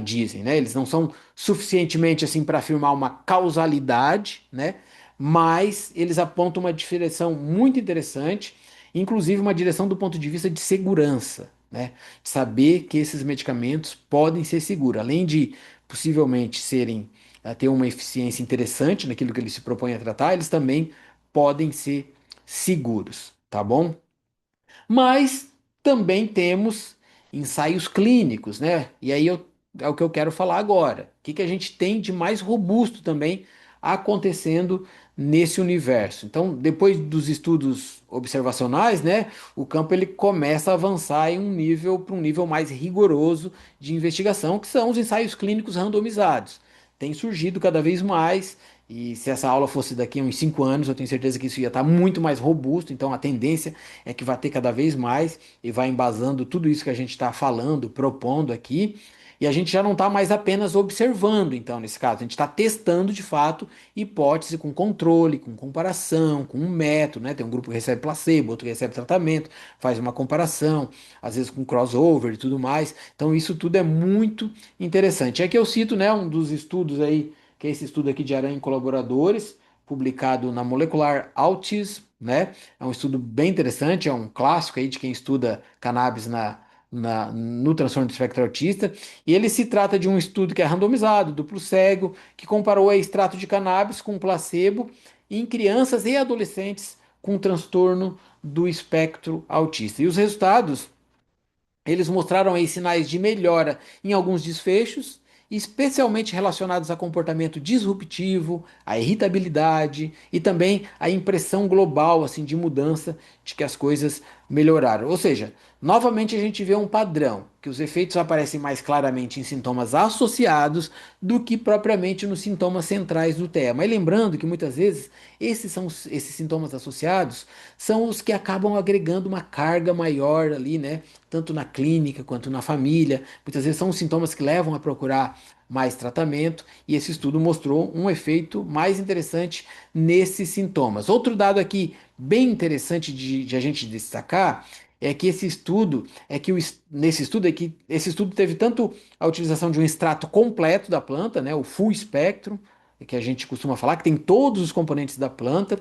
dizem, né? Eles não são suficientemente assim para afirmar uma causalidade, né? Mas eles apontam uma direção muito interessante, inclusive uma direção do ponto de vista de segurança, né? De saber que esses medicamentos podem ser seguros, além de possivelmente ter uma eficiência interessante naquilo que eles se propõem a tratar, eles também podem ser seguros, tá bom? Mas também temos ensaios clínicos, né? E aí é o que eu quero falar agora. O que que a gente tem de mais robusto também acontecendo nesse universo? Então, depois dos estudos observacionais, né, o campo ele começa a avançar em um nível para um nível mais rigoroso de investigação, que são os ensaios clínicos randomizados. Tem surgido cada vez mais. E se essa aula fosse daqui a uns 5 anos, eu tenho certeza que isso ia estar muito mais robusto. Então a tendência é que vai ter cada vez mais e vai embasando tudo isso que a gente está falando, propondo aqui. E a gente já não está mais apenas observando, então, nesse caso, a gente está testando de fato hipótese com controle, com comparação, com um método, né? Tem um grupo que recebe placebo, outro que recebe tratamento, faz uma comparação, às vezes com crossover e tudo mais. Então, isso tudo é muito interessante. É que eu cito, né, um dos estudos aí, que é esse estudo aqui de Aranha em colaboradores, publicado na Molecular Autism, né? É um estudo bem interessante, é um clássico aí de quem estuda cannabis no transtorno do espectro autista. E ele se trata de um estudo que é randomizado, duplo cego, que comparou o extrato de cannabis com placebo em crianças e adolescentes com transtorno do espectro autista. E os resultados eles mostraram aí sinais de melhora em alguns desfechos, especialmente relacionados a comportamento disruptivo, a irritabilidade e também a impressão global assim de mudança de que as coisas melhoraram. Ou seja, novamente a gente vê um padrão, que os efeitos aparecem mais claramente em sintomas associados do que propriamente nos sintomas centrais do TEA. Mas lembrando que muitas vezes esses sintomas associados são os que acabam agregando uma carga maior ali, né? Tanto na clínica quanto na família. Muitas vezes são os sintomas que levam a procurar mais tratamento, e esse estudo mostrou um efeito mais interessante nesses sintomas. Outro dado aqui bem interessante de a gente destacar é que esse estudo é que nesse estudo é que esse estudo teve tanto a utilização de um extrato completo da planta, né, o full spectrum, que a gente costuma falar, que tem todos os componentes da planta,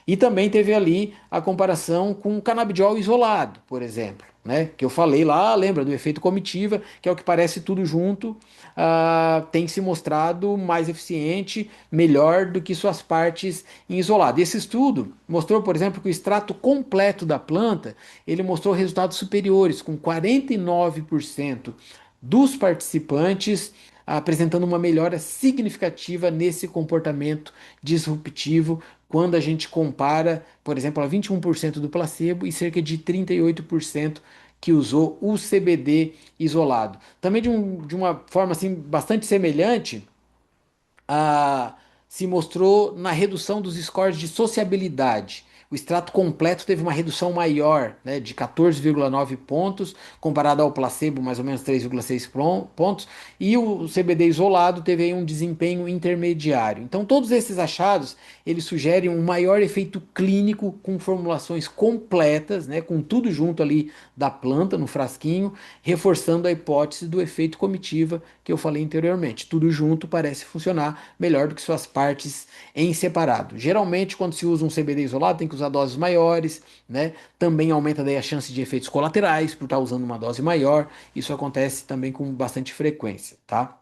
e também teve ali a comparação com o canabidiol isolado, por exemplo, né, que eu falei lá, lembra do efeito comitiva, que é o que parece tudo junto, tem se mostrado mais eficiente, melhor do que suas partes em isolado. Esse estudo mostrou, por exemplo, que o extrato completo da planta, ele mostrou resultados superiores, com 49% dos participantes apresentando uma melhora significativa nesse comportamento disruptivo quando a gente compara, por exemplo, a 21% do placebo e cerca de 38% que usou o CBD isolado. Também de uma forma assim bastante semelhante, a, se mostrou na redução dos scores de sociabilidade. O extrato completo teve uma redução maior, né, de 14,9 pontos, comparado ao placebo, mais ou menos 3,6 pontos, e o CBD isolado teve aí um desempenho intermediário. Então, todos esses achados, eles sugerem um maior efeito clínico com formulações completas, né, com tudo junto ali da planta, no frasquinho, reforçando a hipótese do efeito comitiva que eu falei anteriormente. Tudo junto parece funcionar melhor do que suas partes em separado. Geralmente, quando se usa um CBD isolado, tem que usar doses maiores, né? Também aumenta daí a chance de efeitos colaterais por estar usando uma dose maior. Isso acontece também com bastante frequência, tá?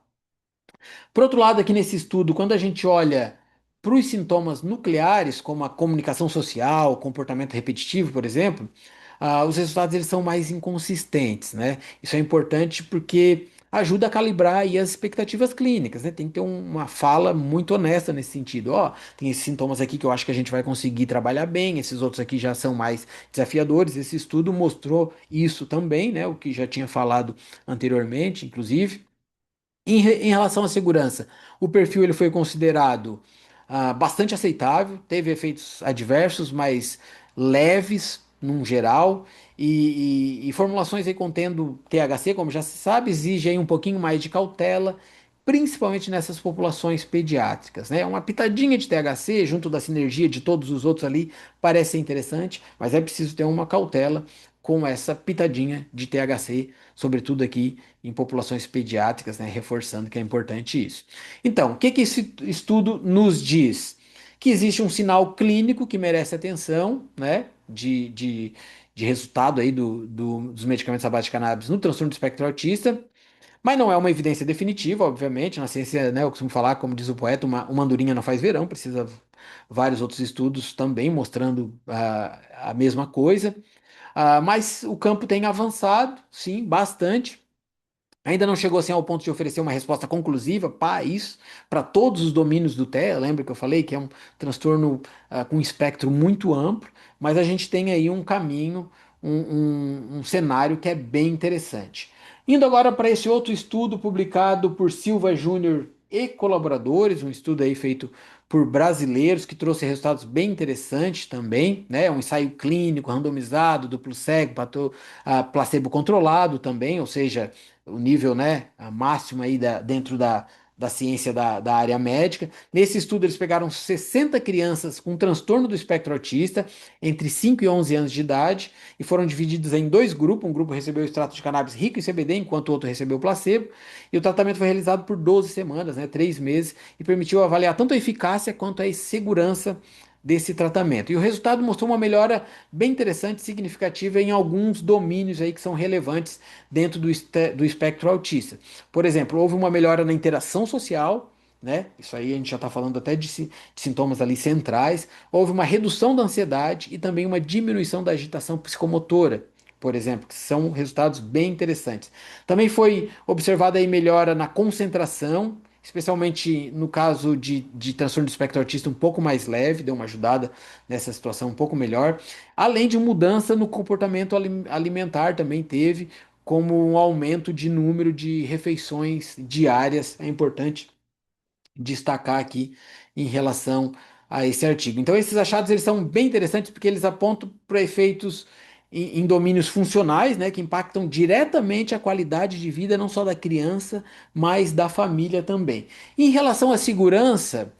Por outro lado, aqui nesse estudo, quando a gente olha para os sintomas nucleares, como a comunicação social, comportamento repetitivo, por exemplo, os resultados eles são mais inconsistentes, né? Isso é importante porque ajuda a calibrar aí as expectativas clínicas, né? Tem que ter uma fala muito honesta nesse sentido. Ó, tem esses sintomas aqui que eu acho que a gente vai conseguir trabalhar bem, esses outros aqui já são mais desafiadores. Esse estudo mostrou isso também, né? O que já tinha falado anteriormente, inclusive. Em relação à segurança, o perfil ele foi considerado bastante aceitável, teve efeitos adversos, mas leves num geral, e formulações aí contendo THC, como já se sabe, exige aí um pouquinho mais de cautela, principalmente nessas populações pediátricas, né? Uma pitadinha de THC junto da sinergia de todos os outros ali parece ser interessante, mas é preciso ter uma cautela com essa pitadinha de THC, sobretudo aqui em populações pediátricas, né, reforçando que é importante isso. Então, o que que esse estudo nos diz? Que existe um sinal clínico que merece atenção, né, de resultado aí dos medicamentos à base de cannabis no transtorno do espectro autista, mas não é uma evidência definitiva, obviamente. Na ciência, né, eu costumo falar, como diz o poeta, uma andorinha não faz verão, precisa vários outros estudos também mostrando a mesma coisa. Mas o campo tem avançado, sim, bastante. Ainda não chegou assim ao ponto de oferecer uma resposta conclusiva para isso, para todos os domínios do TEA. Lembra que eu falei que é um transtorno com um espectro muito amplo, mas a gente tem aí um caminho, um cenário que é bem interessante. Indo agora para esse outro estudo publicado por Silva Júnior e colaboradores, um estudo aí feito por brasileiros que trouxe resultados bem interessantes também, né? Um ensaio clínico randomizado, duplo cego, placebo controlado também, ou seja, o nível, né, a máximo aí dentro da ciência da área médica. Nesse estudo, eles pegaram 60 crianças com transtorno do espectro autista, entre 5 e 11 anos de idade, e foram divididos em dois grupos. Um grupo recebeu o extrato de cannabis rico em CBD, enquanto o outro recebeu placebo. E o tratamento foi realizado por 12 semanas, né, 3 meses, e permitiu avaliar tanto a eficácia quanto a segurança desse tratamento. E o resultado mostrou uma melhora bem interessante, significativa em alguns domínios aí que são relevantes dentro do espectro autista. Por exemplo, houve uma melhora na interação social, né? Isso aí a gente já está falando até de sintomas ali centrais. Houve uma redução da ansiedade e também uma diminuição da agitação psicomotora, por exemplo, que são resultados bem interessantes. Também foi observada aí melhora na concentração, especialmente no caso de transtorno do espectro autista um pouco mais leve, deu uma ajudada nessa situação um pouco melhor. Além de mudança no comportamento alimentar também teve, como um aumento de número de refeições diárias. É importante destacar aqui em relação a esse artigo. Então, esses achados eles são bem interessantes porque eles apontam para efeitos em domínios funcionais, né, que impactam diretamente a qualidade de vida não só da criança, mas da família também. Em relação à segurança,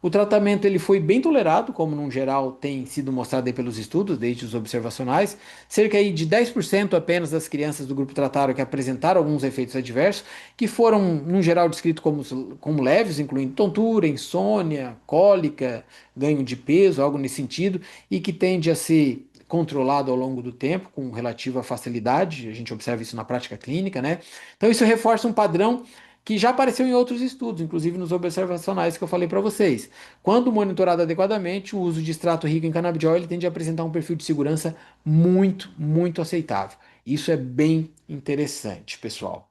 O tratamento ele foi bem tolerado, como no geral tem sido mostrado aí pelos estudos, desde os observacionais. Cerca aí de 10% apenas das crianças do grupo tratado que apresentaram alguns efeitos adversos, que foram, no geral, descritos como leves, incluindo tontura, insônia, cólica, ganho de peso, algo nesse sentido, e que tende a ser controlado ao longo do tempo, com relativa facilidade. A gente observa isso na prática clínica, né? Então, isso reforça um padrão que já apareceu em outros estudos, inclusive nos observacionais que eu falei para vocês. Quando monitorado adequadamente, o uso de extrato rico em canabidiol ele tende a apresentar um perfil de segurança muito, muito aceitável. Isso é bem interessante, pessoal.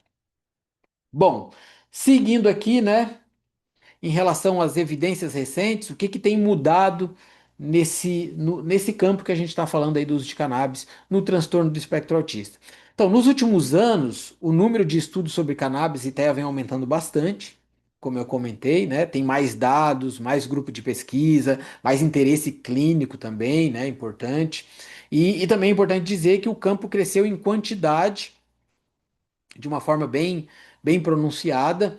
Bom, seguindo aqui, né, em relação às evidências recentes, o que que tem mudado nesse campo que a gente está falando aí do uso de cannabis no transtorno do espectro autista. Então, nos últimos anos, o número de estudos sobre cannabis e TEA vem aumentando bastante, como eu comentei, né? Tem mais dados, mais grupo de pesquisa, mais interesse clínico também, né? Importante. E também é importante dizer que o campo cresceu em quantidade de uma forma bem pronunciada,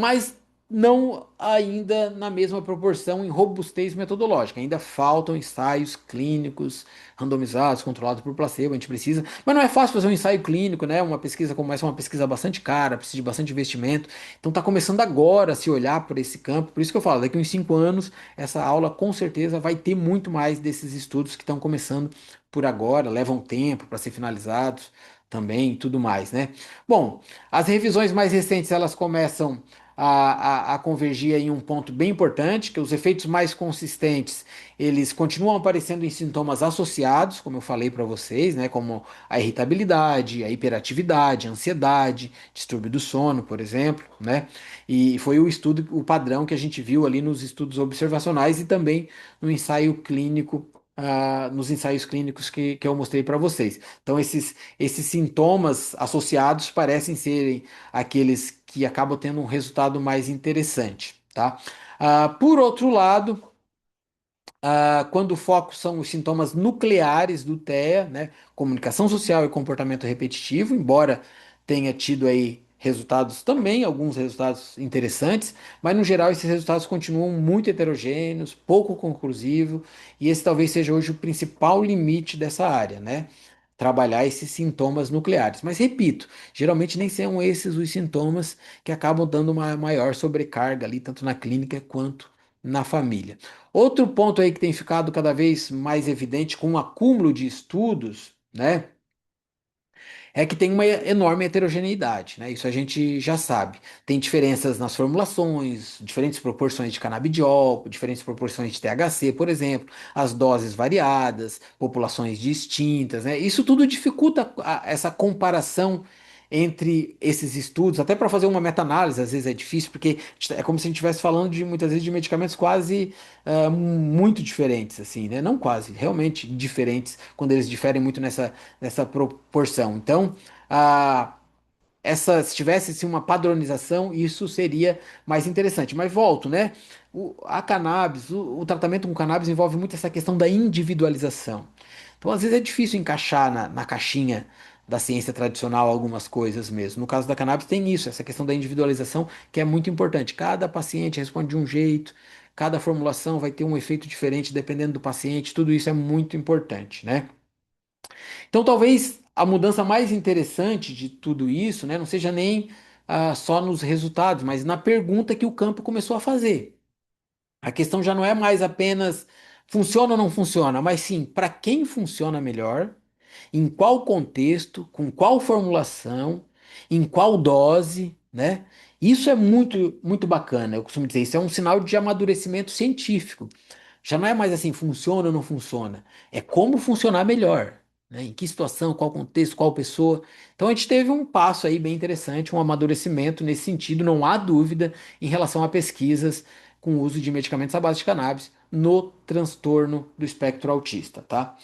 mas não ainda na mesma proporção em robustez metodológica. Ainda faltam ensaios clínicos randomizados, controlados por placebo, a gente precisa. Mas não é fácil fazer um ensaio clínico, né? Uma pesquisa como essa é uma pesquisa bastante cara, precisa de bastante investimento. Então está começando agora a se olhar por esse campo. Por isso que eu falo, daqui a uns 5 anos, essa aula com certeza vai ter muito mais desses estudos que estão começando por agora, levam tempo para ser finalizados também e tudo mais, né? Bom, as revisões mais recentes elas começam a convergir em um ponto bem importante, que os efeitos mais consistentes eles continuam aparecendo em sintomas associados, como eu falei para vocês, né? Como a irritabilidade, a hiperatividade, a ansiedade, distúrbio do sono, por exemplo, né? E foi o estudo, o padrão que a gente viu ali nos estudos observacionais e também no ensaio clínico. Nos ensaios clínicos que eu mostrei para vocês. Então, esses sintomas associados parecem serem aqueles que acabam tendo um resultado mais interessante, tá? Por outro lado, quando o foco são os sintomas nucleares do TEA, né? Comunicação social e comportamento repetitivo, embora tenha tido aí resultados também, alguns resultados interessantes, mas no geral esses resultados continuam muito heterogêneos, pouco conclusivos, e esse talvez seja hoje o principal limite dessa área, né? Trabalhar esses sintomas nucleares. Mas repito, geralmente nem são esses os sintomas que acabam dando uma maior sobrecarga ali, tanto na clínica quanto na família. Outro ponto aí que tem ficado cada vez mais evidente com o acúmulo de estudos, né, é que tem uma enorme heterogeneidade, né? Isso a gente já sabe. Tem diferenças nas formulações, diferentes proporções de canabidiol, diferentes proporções de THC, por exemplo, as doses variadas, populações distintas, né? Isso tudo dificulta essa comparação entre esses estudos, até para fazer uma meta-análise, às vezes é difícil, porque é como se a gente estivesse falando de muitas vezes de medicamentos quase muito diferentes, assim, né? Não quase, realmente diferentes, quando eles diferem muito nessa proporção. Então, a, se tivesse assim, uma padronização, isso seria mais interessante. Mas volto, né? A cannabis, o tratamento com cannabis envolve muito essa questão da individualização. Então, às vezes é difícil encaixar na caixinha da ciência tradicional algumas coisas mesmo. No caso da cannabis tem isso, essa questão da individualização que é muito importante. Cada paciente responde de um jeito, cada formulação vai ter um efeito diferente dependendo do paciente, tudo isso é muito importante, né? Então, talvez a mudança mais interessante de tudo isso, né, não seja nem só nos resultados, mas na pergunta que o campo começou a fazer. A questão já não é mais apenas funciona ou não funciona, mas sim para quem funciona melhor, em qual contexto, com qual formulação, em qual dose, né? Isso é muito, muito bacana. Eu costumo dizer, isso é um sinal de amadurecimento científico. Já não é mais assim, funciona ou não funciona. É como funcionar melhor, né? Em que situação, qual contexto, qual pessoa. Então a gente teve um passo aí bem interessante, um amadurecimento nesse sentido, não há dúvida em relação a pesquisas com o uso de medicamentos à base de cannabis no transtorno do espectro autista, tá?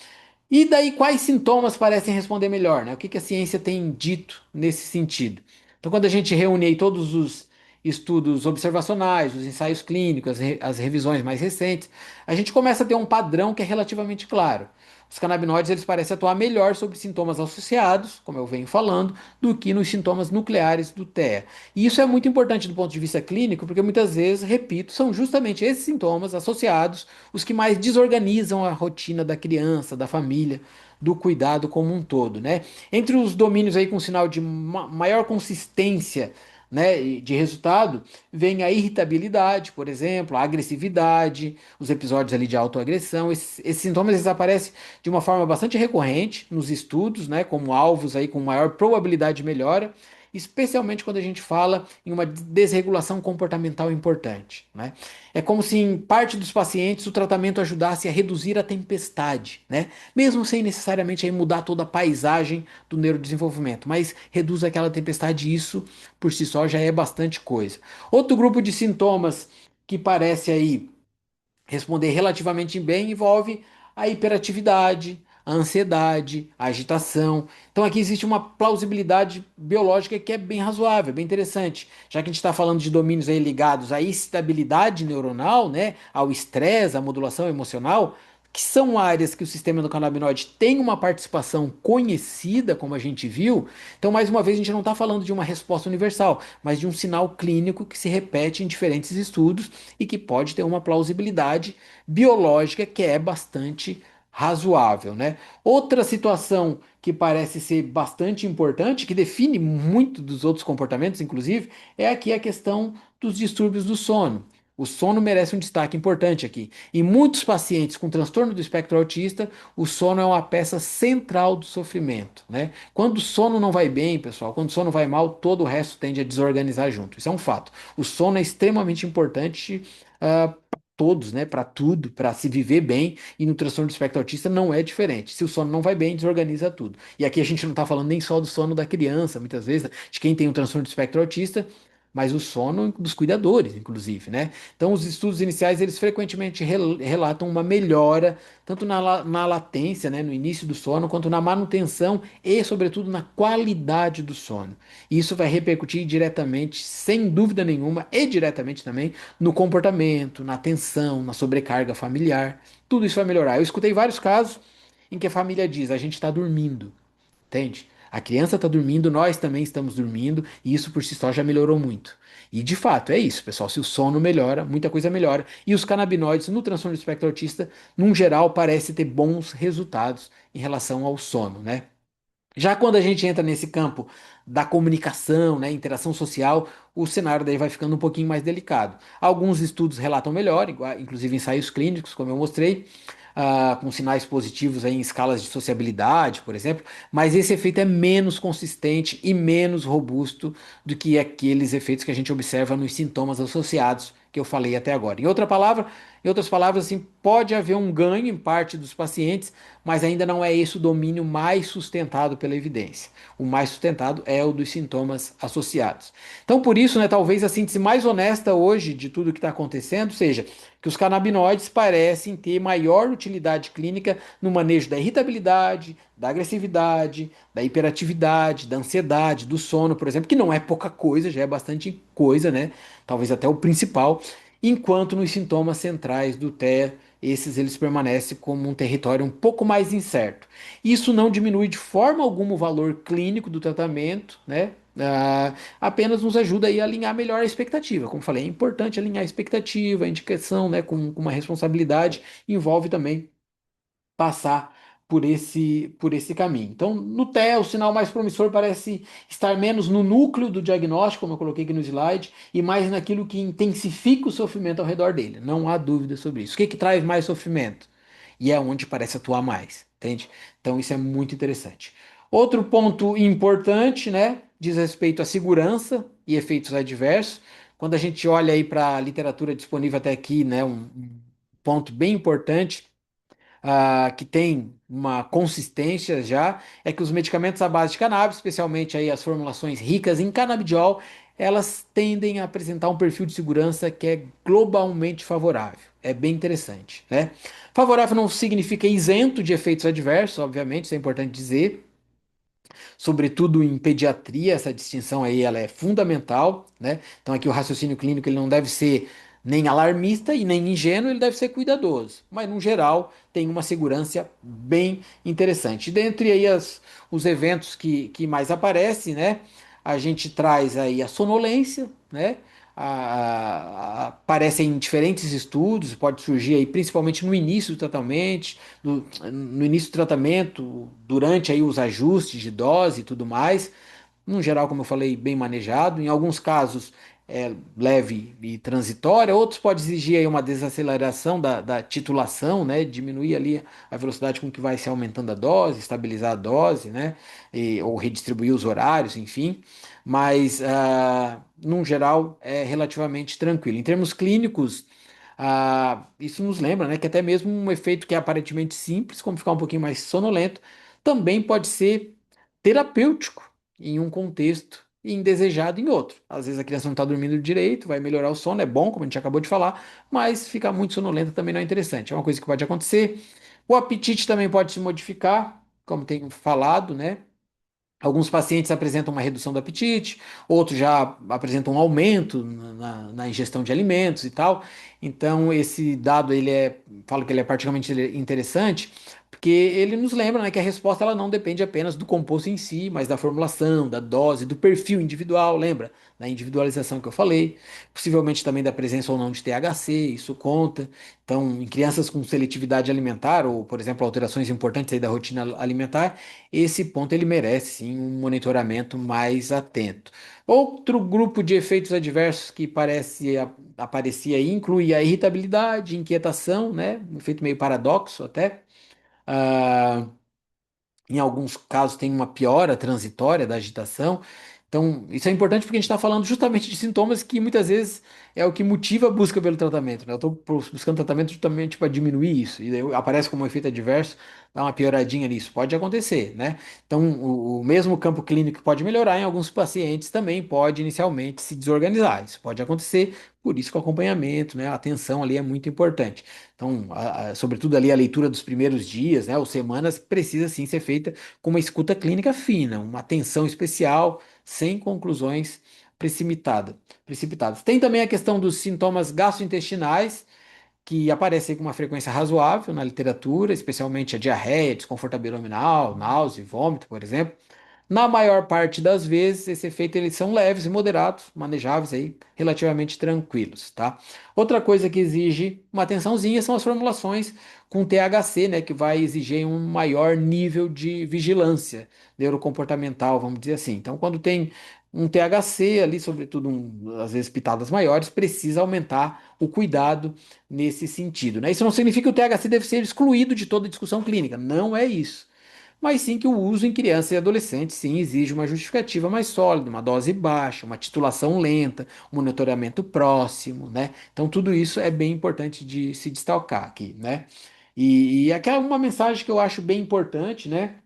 E daí, quais sintomas parecem responder melhor, né? O que que a ciência tem dito nesse sentido? Então, quando a gente reúne aí todos os estudos observacionais, os ensaios clínicos, as revisões mais recentes, a gente começa a ter um padrão que é relativamente claro. os canabinoides eles parecem atuar melhor sobre sintomas associados, como eu venho falando, do que nos sintomas nucleares do TEA. E isso é muito importante do ponto de vista clínico, porque muitas vezes, repito, são justamente esses sintomas associados os que mais desorganizam a rotina da criança, da família, do cuidado como um todo, né? Entre os domínios aí com sinal de maior consistência, né, de resultado, vem a irritabilidade, por exemplo, a agressividade, os episódios ali de autoagressão. Esses sintomas eles aparecem de uma forma bastante recorrente nos estudos, né, como alvos aí com maior probabilidade de melhora, especialmente quando a gente fala em uma desregulação comportamental importante, né? É como se em parte dos pacientes o tratamento ajudasse a reduzir a tempestade, né? Mesmo sem necessariamente aí mudar toda a paisagem do neurodesenvolvimento, mas reduz aquela tempestade e isso por si só já é bastante coisa. Outro grupo de sintomas que parece aí responder relativamente bem envolve a hiperatividade, a ansiedade, a agitação. Então aqui existe uma plausibilidade biológica que é bem razoável, bem interessante. Já que a gente está falando de domínios aí ligados à estabilidade neuronal, né, ao estresse, à modulação emocional, que são áreas que o sistema endocannabinoide tem uma participação conhecida, como a gente viu. Então, mais uma vez, a gente não está falando de uma resposta universal, mas de um sinal clínico que se repete em diferentes estudos e que pode ter uma plausibilidade biológica que é bastante razoável, né? Outra situação que parece ser bastante importante, que define muito dos outros comportamentos, inclusive, é aqui a questão dos distúrbios do sono. O sono merece um destaque importante aqui. Em muitos pacientes com transtorno do espectro autista, o sono é uma peça central do sofrimento, né? Quando o sono não vai bem, pessoal, quando o sono vai mal, todo o resto tende a desorganizar junto. Isso é um fato. O sono é extremamente importante para todos, né? Para tudo, para se viver bem. E no transtorno do espectro autista não é diferente. Se o sono não vai bem, desorganiza tudo. E aqui a gente não está falando nem só do sono da criança, muitas vezes, de quem tem um transtorno do espectro autista, mas o sono dos cuidadores, inclusive, né? Então, os estudos iniciais, eles frequentemente relatam uma melhora, tanto na latência, né, no início do sono, quanto na manutenção e, sobretudo, na qualidade do sono. E isso vai repercutir diretamente, sem dúvida nenhuma, e diretamente também, no comportamento, na atenção, na sobrecarga familiar. Tudo isso vai melhorar. Eu escutei vários casos em que a família diz: a gente está dormindo. Entende? A criança está dormindo, nós também estamos dormindo, e isso por si só já melhorou muito. E de fato, é isso, pessoal. Se o sono melhora, muita coisa melhora. E os canabinoides no transtorno do espectro autista, num geral, parece ter bons resultados em relação ao sono, né? Já quando a gente entra nesse campo da comunicação, né, interação social, o cenário daí vai ficando um pouquinho mais delicado. Alguns estudos relatam melhor, inclusive ensaios clínicos, como eu mostrei, com sinais positivos aí em escalas de sociabilidade, por exemplo, mas esse efeito é menos consistente e menos robusto do que aqueles efeitos que a gente observa nos sintomas associados que eu falei até agora. Em outras palavras, assim, pode haver um ganho em parte dos pacientes, mas ainda não é esse o domínio mais sustentado pela evidência. O mais sustentado é o dos sintomas associados. Então, por isso, né, talvez a síntese mais honesta hoje de tudo que está acontecendo seja que os canabinoides parecem ter maior utilidade clínica no manejo da irritabilidade, da agressividade, da hiperatividade, da ansiedade, do sono, por exemplo, que não é pouca coisa, já é bastante coisa, né? Talvez até o principal, enquanto nos sintomas centrais do TEA, esses eles permanecem como um território um pouco mais incerto. Isso não diminui de forma alguma o valor clínico do tratamento, né? Apenas nos ajuda aí a alinhar melhor a expectativa. Como falei, é importante alinhar a expectativa, a indicação, né, com uma responsabilidade, envolve também passar por esse caminho. Então, no TEA, o sinal mais promissor parece estar menos no núcleo do diagnóstico, como eu coloquei aqui no slide, e mais naquilo que intensifica o sofrimento ao redor dele. Não há dúvida sobre isso. O que que traz mais sofrimento? E é onde parece atuar mais, entende? Então, isso é muito interessante. Outro ponto importante, né, diz respeito à segurança e efeitos adversos. Quando a gente olha aí para a literatura disponível até aqui, né, um ponto bem importante que tem uma consistência já, é que os medicamentos à base de cannabis, especialmente aí as formulações ricas em canabidiol, elas tendem a apresentar um perfil de segurança que é globalmente favorável. É bem interessante, né? Favorável não significa isento de efeitos adversos, obviamente, isso é importante dizer. Sobretudo em pediatria, essa distinção aí ela é fundamental, né? Então aqui o raciocínio clínico ele não deve ser nem alarmista e nem ingênuo, ele deve ser cuidadoso. Mas, no geral, tem uma segurança bem interessante. Dentre aí os eventos que mais aparecem, né? A gente traz aí a sonolência, né? Aparece em diferentes estudos, pode surgir aí principalmente no início do tratamento, no início do tratamento, durante aí os ajustes de dose e tudo mais. No geral, como eu falei, bem manejado. Em alguns casos é leve e transitória, outros pode exigir aí uma desaceleração da titulação, né? Diminuir ali a velocidade com que vai se aumentando a dose, estabilizar a dose, né? Ou redistribuir os horários, enfim. Mas, no geral, é relativamente tranquilo. Em termos clínicos, isso nos lembra, né, que até mesmo um efeito que é aparentemente simples, como ficar um pouquinho mais sonolento, também pode ser terapêutico em um contexto e indesejado em outro. Às vezes a criança não está dormindo direito, vai melhorar o sono, é bom, como a gente acabou de falar, mas ficar muito sonolenta também não é interessante. É uma coisa que pode acontecer. O apetite também pode se modificar, como tenho falado, né? Alguns pacientes apresentam uma redução do apetite, outros já apresentam um aumento na ingestão de alimentos e tal. Então, esse dado falo que ele é particularmente interessante, porque ele nos lembra, né, que a resposta ela não depende apenas do composto em si, mas da formulação, da dose, do perfil individual, lembra? Da individualização que eu falei, possivelmente também da presença ou não de THC, isso conta. Então, em crianças com seletividade alimentar, ou, por exemplo, alterações importantes aí da rotina alimentar, esse ponto ele merece sim um monitoramento mais atento. Outro grupo de efeitos adversos que aparecia aí inclui a irritabilidade, inquietação, né? Um efeito meio paradoxo até. Ah, Em alguns casos tem uma piora transitória da agitação. Então, isso é importante porque a gente está falando justamente de sintomas que muitas vezes é o que motiva a busca pelo tratamento, né? Eu estou buscando tratamento justamente para diminuir isso, e daí aparece como um efeito adverso, dá uma pioradinha nisso. Pode acontecer, né? Então, o mesmo campo clínico que pode melhorar em alguns pacientes também pode inicialmente se desorganizar. Isso pode acontecer, por isso que o acompanhamento, né? A atenção ali é muito importante. Então, sobretudo ali a leitura dos primeiros dias, né, ou semanas, precisa sim ser feita com uma escuta clínica fina, uma atenção especial, sem conclusões precipitadas. Tem também a questão dos sintomas gastrointestinais, que aparecem com uma frequência razoável na literatura, especialmente a diarreia, desconforto abdominal, náusea, vômito, por exemplo. Na maior parte das vezes, esse efeito eles são leves e moderados, manejáveis aí, relativamente tranquilos, tá? Outra coisa que exige uma atençãozinha são as formulações com THC, né, que vai exigir um maior nível de vigilância neurocomportamental, vamos dizer assim. Então, quando tem um THC ali, sobretudo às vezes pitadas maiores, precisa aumentar o cuidado nesse sentido, né? Isso não significa que o THC deve ser excluído de toda discussão clínica, não é isso, mas sim que o uso em crianças e adolescentes sim exige uma justificativa mais sólida, uma dose baixa, uma titulação lenta, um monitoramento próximo, né? Então tudo isso é bem importante de se destacar aqui, né? E aqui é uma mensagem que eu acho bem importante, né?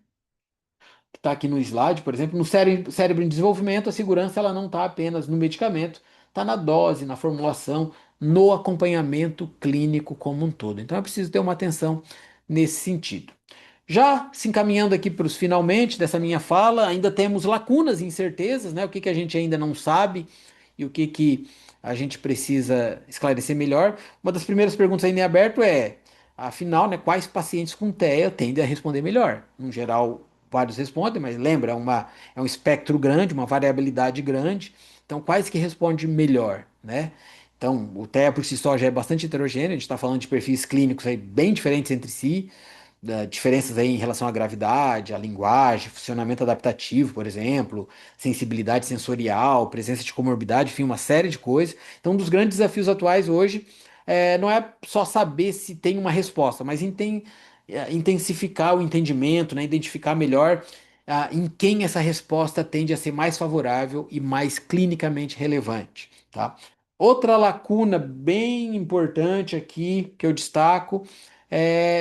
Que está aqui no slide, por exemplo, no cérebro em desenvolvimento, a segurança ela não está apenas no medicamento, está na dose, na formulação, no acompanhamento clínico como um todo. Então é preciso ter uma atenção nesse sentido. Já se encaminhando aqui para os finalmente dessa minha fala, ainda temos lacunas e incertezas, né? O que que a gente ainda não sabe e o que que a gente precisa esclarecer melhor. Uma das primeiras perguntas ainda em aberto é, afinal, né, quais pacientes com TEA tendem a responder melhor? No geral, vários respondem, mas lembra, é um espectro grande, uma variabilidade grande. Então, quais que respondem melhor, né? Então, o TEA por si só já é bastante heterogêneo, a gente está falando de perfis clínicos aí bem diferentes entre si, diferenças aí em relação à gravidade, à linguagem, funcionamento adaptativo, por exemplo, sensibilidade sensorial, presença de comorbidade, enfim, uma série de coisas. Então, um dos grandes desafios atuais hoje não é só saber se tem uma resposta, mas intensificar o entendimento, né, identificar melhor em quem essa resposta tende a ser mais favorável e mais clinicamente relevante, tá? Outra lacuna bem importante aqui que eu destaco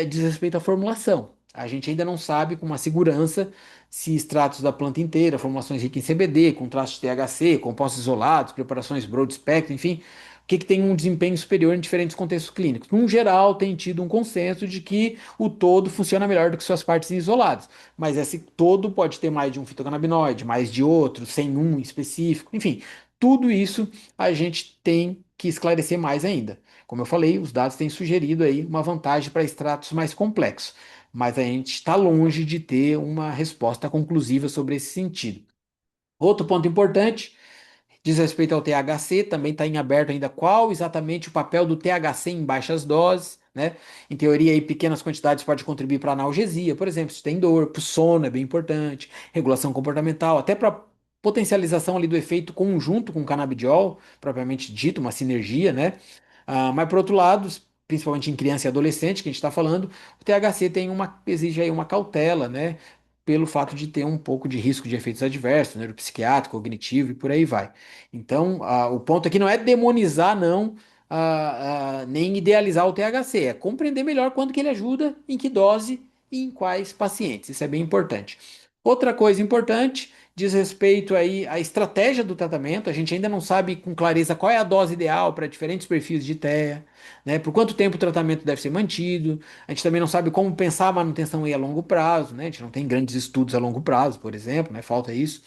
diz respeito à formulação. A gente ainda não sabe com uma segurança se extratos da planta inteira, formulações ricas em CBD, com traços de THC, compostos isolados, preparações broad spectrum, enfim, o que tem um desempenho superior em diferentes contextos clínicos. No geral, tem tido um consenso de que o todo funciona melhor do que suas partes isoladas, mas esse todo pode ter mais de um fitocannabinoide, mais de outro, sem um específico, enfim, tudo isso a gente tem que esclarecer mais ainda. Como eu falei, os dados têm sugerido aí uma vantagem para extratos mais complexos, mas a gente está longe de ter uma resposta conclusiva sobre esse sentido. Outro ponto importante diz respeito ao THC, também está em aberto ainda qual exatamente o papel do THC em baixas doses, né? Em teoria, aí, pequenas quantidades podem contribuir para analgesia, por exemplo, se tem dor, para o sono é bem importante, regulação comportamental, até para potencialização ali do efeito conjunto com o canabidiol, propriamente dito, uma sinergia, né? Mas por outro lado, principalmente em criança e adolescente, que a gente está falando, o THC exige aí uma cautela, né? Pelo fato de ter um pouco de risco de efeitos adversos, neuropsiquiátrico, cognitivo e por aí vai. Então, o ponto aqui não é demonizar, não, nem idealizar o THC, é compreender melhor quando que ele ajuda, em que dose e em quais pacientes. Isso é bem importante. Outra coisa importante diz respeito aí à estratégia do tratamento. A gente ainda não sabe com clareza qual é a dose ideal para diferentes perfis de TEA, né? Por quanto tempo o tratamento deve ser mantido. A gente também não sabe como pensar a manutenção aí a longo prazo, né? A gente não tem grandes estudos a longo prazo, por exemplo, né? Falta isso.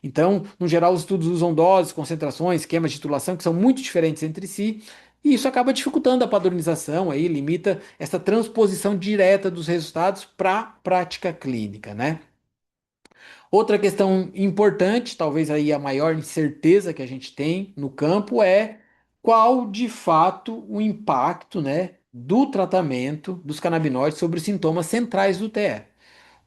Então, no geral, os estudos usam doses, concentrações, esquemas de titulação que são muito diferentes entre si, e isso acaba dificultando a padronização aí, limita essa transposição direta dos resultados para a prática clínica, né? Outra questão importante, talvez aí a maior incerteza que a gente tem no campo é qual de fato o impacto, né, do tratamento dos canabinoides sobre os sintomas centrais do TE.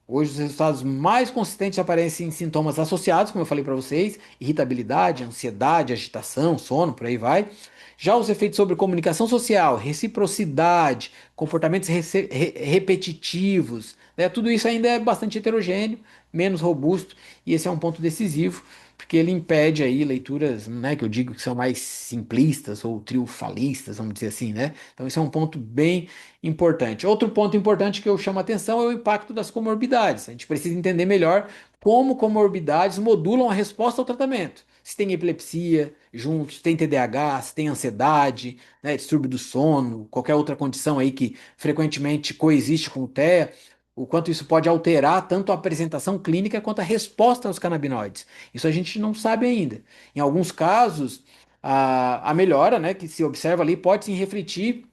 Hoje os resultados mais consistentes aparecem em sintomas associados, como eu falei para vocês, irritabilidade, ansiedade, agitação, sono, por aí vai. Já os efeitos sobre comunicação social, reciprocidade, comportamentos repetitivos, né, tudo isso ainda é bastante heterogêneo, menos robusto, e esse é um ponto decisivo, porque ele impede aí leituras, né, que eu digo que são mais simplistas ou triunfalistas, vamos dizer assim, né? Então esse é um ponto bem importante. Outro ponto importante que eu chamo a atenção é o impacto das comorbidades. A gente precisa entender melhor como comorbidades modulam a resposta ao tratamento. Se tem epilepsia junto, se tem TDAH, se tem ansiedade, né, distúrbio do sono, qualquer outra condição aí que frequentemente coexiste com o TEA, o quanto isso pode alterar tanto a apresentação clínica quanto a resposta aos canabinoides. Isso a gente não sabe ainda. Em alguns casos, a melhora, né, que se observa ali pode se refletir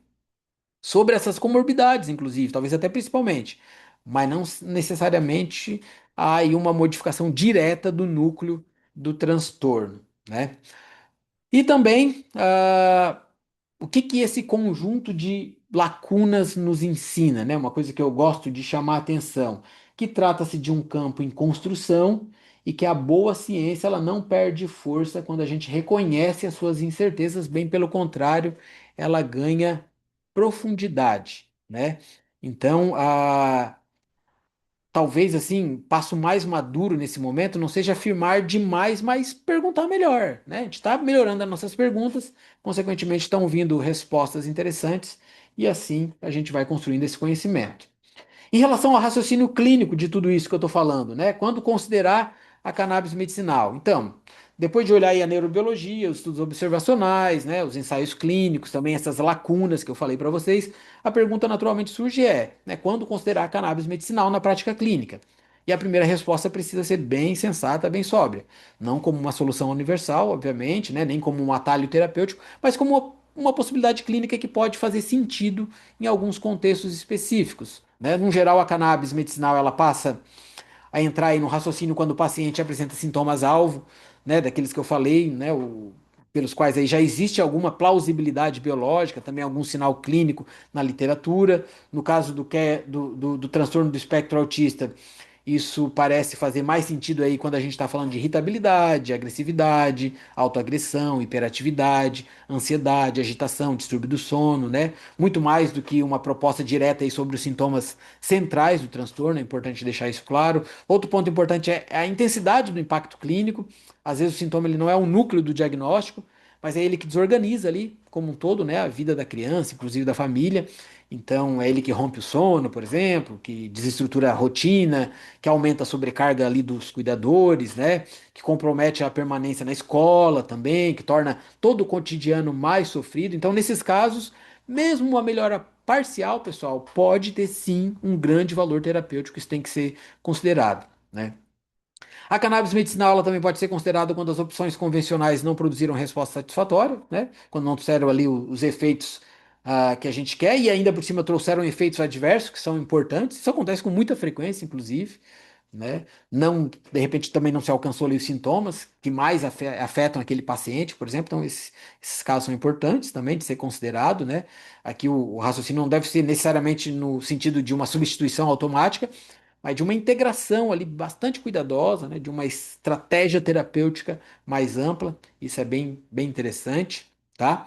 sobre essas comorbidades, inclusive, talvez até principalmente, mas não necessariamente há aí uma modificação direta do núcleo do transtorno, né? E também, o que que esse conjunto de lacunas nos ensina, né? Uma coisa que eu gosto de chamar a atenção, que trata-se de um campo em construção e que a boa ciência ela não perde força quando a gente reconhece as suas incertezas, bem pelo contrário, ela ganha profundidade, né? Então, talvez assim, passo mais maduro nesse momento não seja afirmar demais, mas perguntar melhor, né? A gente está melhorando as nossas perguntas, consequentemente estão vindo respostas interessantes e assim a gente vai construindo esse conhecimento. Em relação ao raciocínio clínico de tudo isso que eu estou falando, né? Quando considerar a cannabis medicinal? Então, depois de olhar aí a neurobiologia, os estudos observacionais, né, os ensaios clínicos, também essas lacunas que eu falei para vocês, a pergunta naturalmente surge né, quando considerar a cannabis medicinal na prática clínica? E a primeira resposta precisa ser bem sensata, bem sóbria. Não como uma solução universal, obviamente, né, nem como um atalho terapêutico, mas como uma possibilidade clínica que pode fazer sentido em alguns contextos específicos, né? No geral, a cannabis medicinal ela passa a entrar aí no raciocínio quando o paciente apresenta sintomas-alvo, né? Daqueles que eu falei, né? Pelos quais aí já existe alguma plausibilidade biológica, também algum sinal clínico na literatura. No caso do transtorno do espectro autista, isso parece fazer mais sentido aí quando a gente está falando de irritabilidade, agressividade, autoagressão, hiperatividade, ansiedade, agitação, distúrbio do sono, né? Muito mais do que uma proposta direta aí sobre os sintomas centrais do transtorno, é importante deixar isso claro. Outro ponto importante é a intensidade do impacto clínico. Às vezes o sintoma ele não é o núcleo do diagnóstico, mas é ele que desorganiza ali, como um todo, né, a vida da criança, inclusive da família. Então, é ele que rompe o sono, por exemplo, que desestrutura a rotina, que aumenta a sobrecarga ali dos cuidadores, né, que compromete a permanência na escola também, que torna todo o cotidiano mais sofrido. Então, nesses casos, mesmo uma melhora parcial, pessoal, pode ter sim um grande valor terapêutico, isso tem que ser considerado, né? A cannabis medicinal ela também pode ser considerada quando as opções convencionais não produziram resposta satisfatória, né? Quando não trouxeram ali os efeitos que a gente quer e ainda por cima trouxeram efeitos adversos que são importantes. Isso acontece com muita frequência, inclusive, né? Não, de repente também não se alcançou ali os sintomas que mais afetam aquele paciente, por exemplo. Então esses casos são importantes também de ser considerado, né? Aqui o raciocínio não deve ser necessariamente no sentido de uma substituição automática, mas de uma integração ali bastante cuidadosa, né, de uma estratégia terapêutica mais ampla. Isso é bem interessante, tá?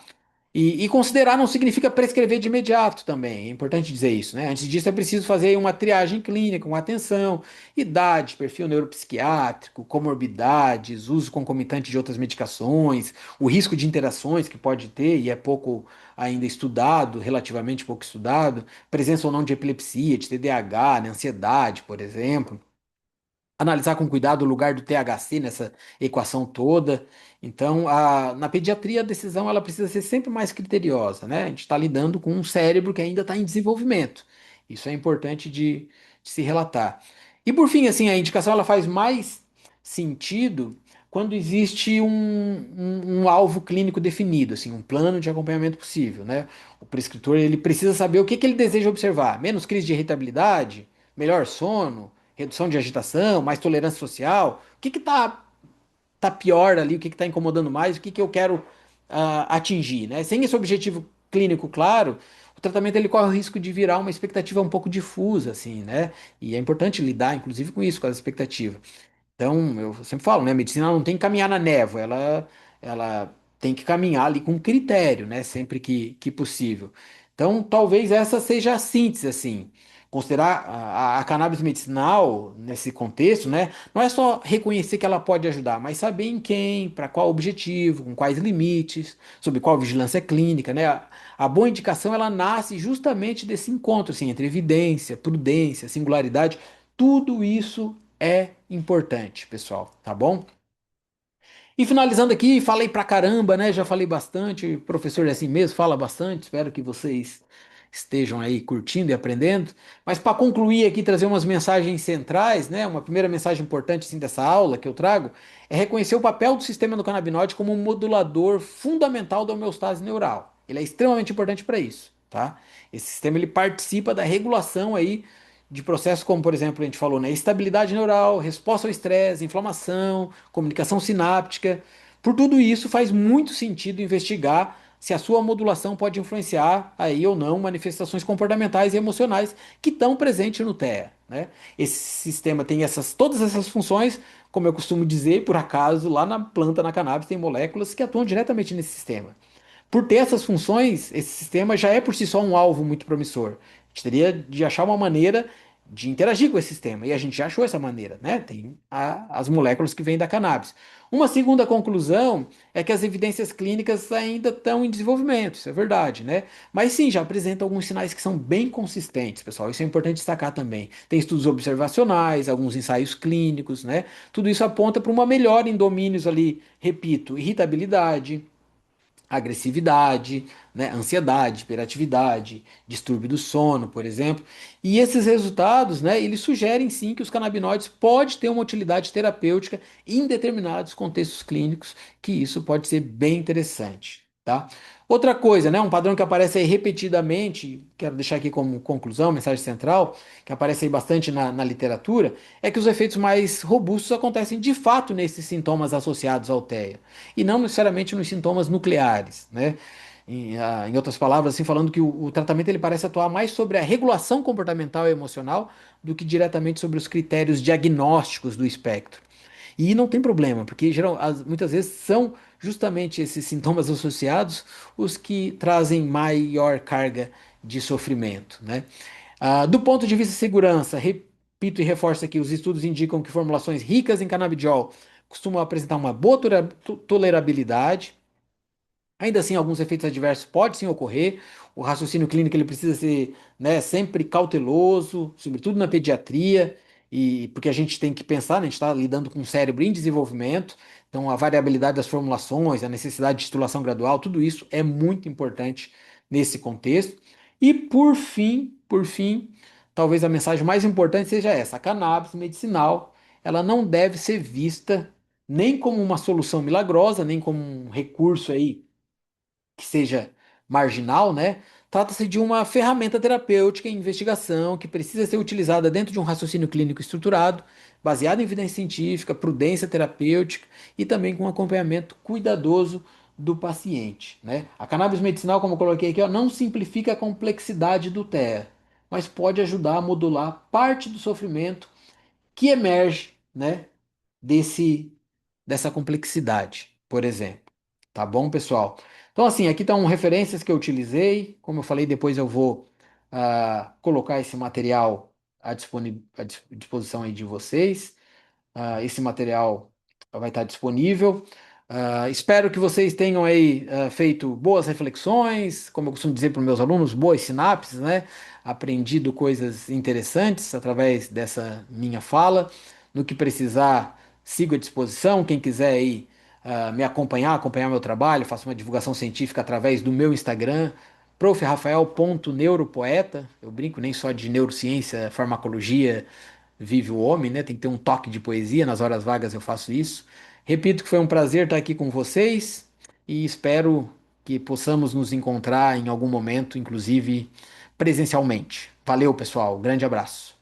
E considerar não significa prescrever de imediato também, é importante dizer isso, né? Antes disso é preciso fazer uma triagem clínica com atenção, idade, perfil neuropsiquiátrico, comorbidades, uso concomitante de outras medicações, o risco de interações que pode ter e é pouco ainda estudado, relativamente pouco estudado, presença ou não de epilepsia, de TDAH, né, ansiedade, por exemplo, analisar com cuidado o lugar do THC nessa equação toda. Então, na pediatria, a decisão ela precisa ser sempre mais criteriosa, né? A gente está lidando com um cérebro que ainda está em desenvolvimento. Isso é importante de se relatar. E por fim, assim, a indicação ela faz mais sentido quando existe um alvo clínico definido, assim, um plano de acompanhamento possível, né? O prescritor ele precisa saber o que que ele deseja observar: menos crise de irritabilidade, melhor sono, redução de agitação, mais tolerância social. O que que tá pior ali? O que que tá incomodando mais? O que que eu quero atingir, né? Sem esse objetivo clínico claro, o tratamento ele corre o risco de virar uma expectativa um pouco difusa, assim, né? E é importante lidar, inclusive, com isso, com as expectativas. Então, eu sempre falo, né? A medicina não tem que caminhar na névoa, ela tem que caminhar ali com critério, né? Sempre que possível. Então, talvez essa seja a síntese, assim. Considerar a cannabis medicinal nesse contexto, né? Não é só reconhecer que ela pode ajudar, mas saber em quem, para qual objetivo, com quais limites, sobre qual vigilância clínica, né? A boa indicação ela nasce justamente desse encontro, assim, entre evidência, prudência, singularidade. Tudo isso é importante, pessoal, tá bom? E finalizando aqui, falei pra caramba, né? Já falei bastante, o professor é assim mesmo, fala bastante. Espero que vocês estejam aí curtindo e aprendendo. Mas para concluir aqui, trazer umas mensagens centrais, né? Uma primeira mensagem importante assim, dessa aula que eu trago é reconhecer o papel do sistema endocannabinoide como um modulador fundamental da homeostase neural. Ele é extremamente importante para isso, tá? Esse sistema ele participa da regulação aí de processos como, por exemplo, a gente falou, né, estabilidade neural, resposta ao estresse, inflamação, comunicação sináptica. Por tudo isso, faz muito sentido investigar se a sua modulação pode influenciar aí ou não manifestações comportamentais e emocionais que estão presentes no TEA, né? Esse sistema tem todas essas funções, como eu costumo dizer, por acaso, lá na planta, na cannabis, tem moléculas que atuam diretamente nesse sistema. Por ter essas funções, esse sistema já é por si só um alvo muito promissor. A gente teria de achar uma maneira de interagir com esse sistema. E a gente já achou essa maneira, né? Tem as moléculas que vêm da cannabis. Uma segunda conclusão é que as evidências clínicas ainda estão em desenvolvimento, isso é verdade, né? Mas sim, já apresentam alguns sinais que são bem consistentes, pessoal. Isso é importante destacar também. Tem estudos observacionais, alguns ensaios clínicos, né? Tudo isso aponta para uma melhora em domínios ali, repito, irritabilidade, agressividade, né, ansiedade, hiperatividade, distúrbio do sono, por exemplo. E esses resultados, né, eles sugerem sim que os canabinoides podem ter uma utilidade terapêutica em determinados contextos clínicos, que isso pode ser bem interessante, tá? Outra coisa, né, um padrão que aparece aí repetidamente, quero deixar aqui como conclusão, mensagem central, que aparece aí bastante na literatura, é que os efeitos mais robustos acontecem de fato nesses sintomas associados ao TEA e não necessariamente nos sintomas nucleares, né? Em outras palavras, assim, falando que o tratamento ele parece atuar mais sobre a regulação comportamental e emocional do que diretamente sobre os critérios diagnósticos do espectro. E não tem problema, porque muitas vezes são justamente esses sintomas associados os que trazem maior carga de sofrimento, né? Do ponto de vista de segurança, repito e reforço aqui, os estudos indicam que formulações ricas em canabidiol costumam apresentar uma boa tolerabilidade. Ainda assim, alguns efeitos adversos podem sim ocorrer. O raciocínio clínico ele precisa ser, né, sempre cauteloso, sobretudo na pediatria, e porque a gente tem que pensar, né, a gente está lidando com um cérebro em desenvolvimento, então a variabilidade das formulações, a necessidade de titulação gradual, tudo isso é muito importante nesse contexto. E por fim, talvez a mensagem mais importante seja essa: a cannabis medicinal ela não deve ser vista nem como uma solução milagrosa, nem como um recurso aí que seja marginal, né? Trata-se de uma ferramenta terapêutica em investigação que precisa ser utilizada dentro de um raciocínio clínico estruturado, baseado em evidência científica, prudência terapêutica e também com acompanhamento cuidadoso do paciente, né? A cannabis medicinal, como eu coloquei aqui, ó, não simplifica a complexidade do TEA, mas pode ajudar a modular parte do sofrimento que emerge, né, desse dessa complexidade, por exemplo. Tá bom, pessoal? Então, assim, aqui estão referências que eu utilizei. Como eu falei, depois eu vou colocar esse material à disposição aí de vocês. Esse material vai estar disponível. Espero que vocês tenham aí feito boas reflexões, como eu costumo dizer para os meus alunos, boas sinapses, né? Aprendido coisas interessantes através dessa minha fala. No que precisar, sigo à disposição. Quem quiser aí me acompanhar, acompanhar meu trabalho, faço uma divulgação científica através do meu Instagram, profrafael.neuropoeta. Eu brinco nem só de neurociência, farmacologia vive o homem, né? Tem que ter um toque de poesia, nas horas vagas eu faço isso. Repito que foi um prazer estar aqui com vocês e espero que possamos nos encontrar em algum momento, inclusive presencialmente. Valeu, pessoal. Grande abraço.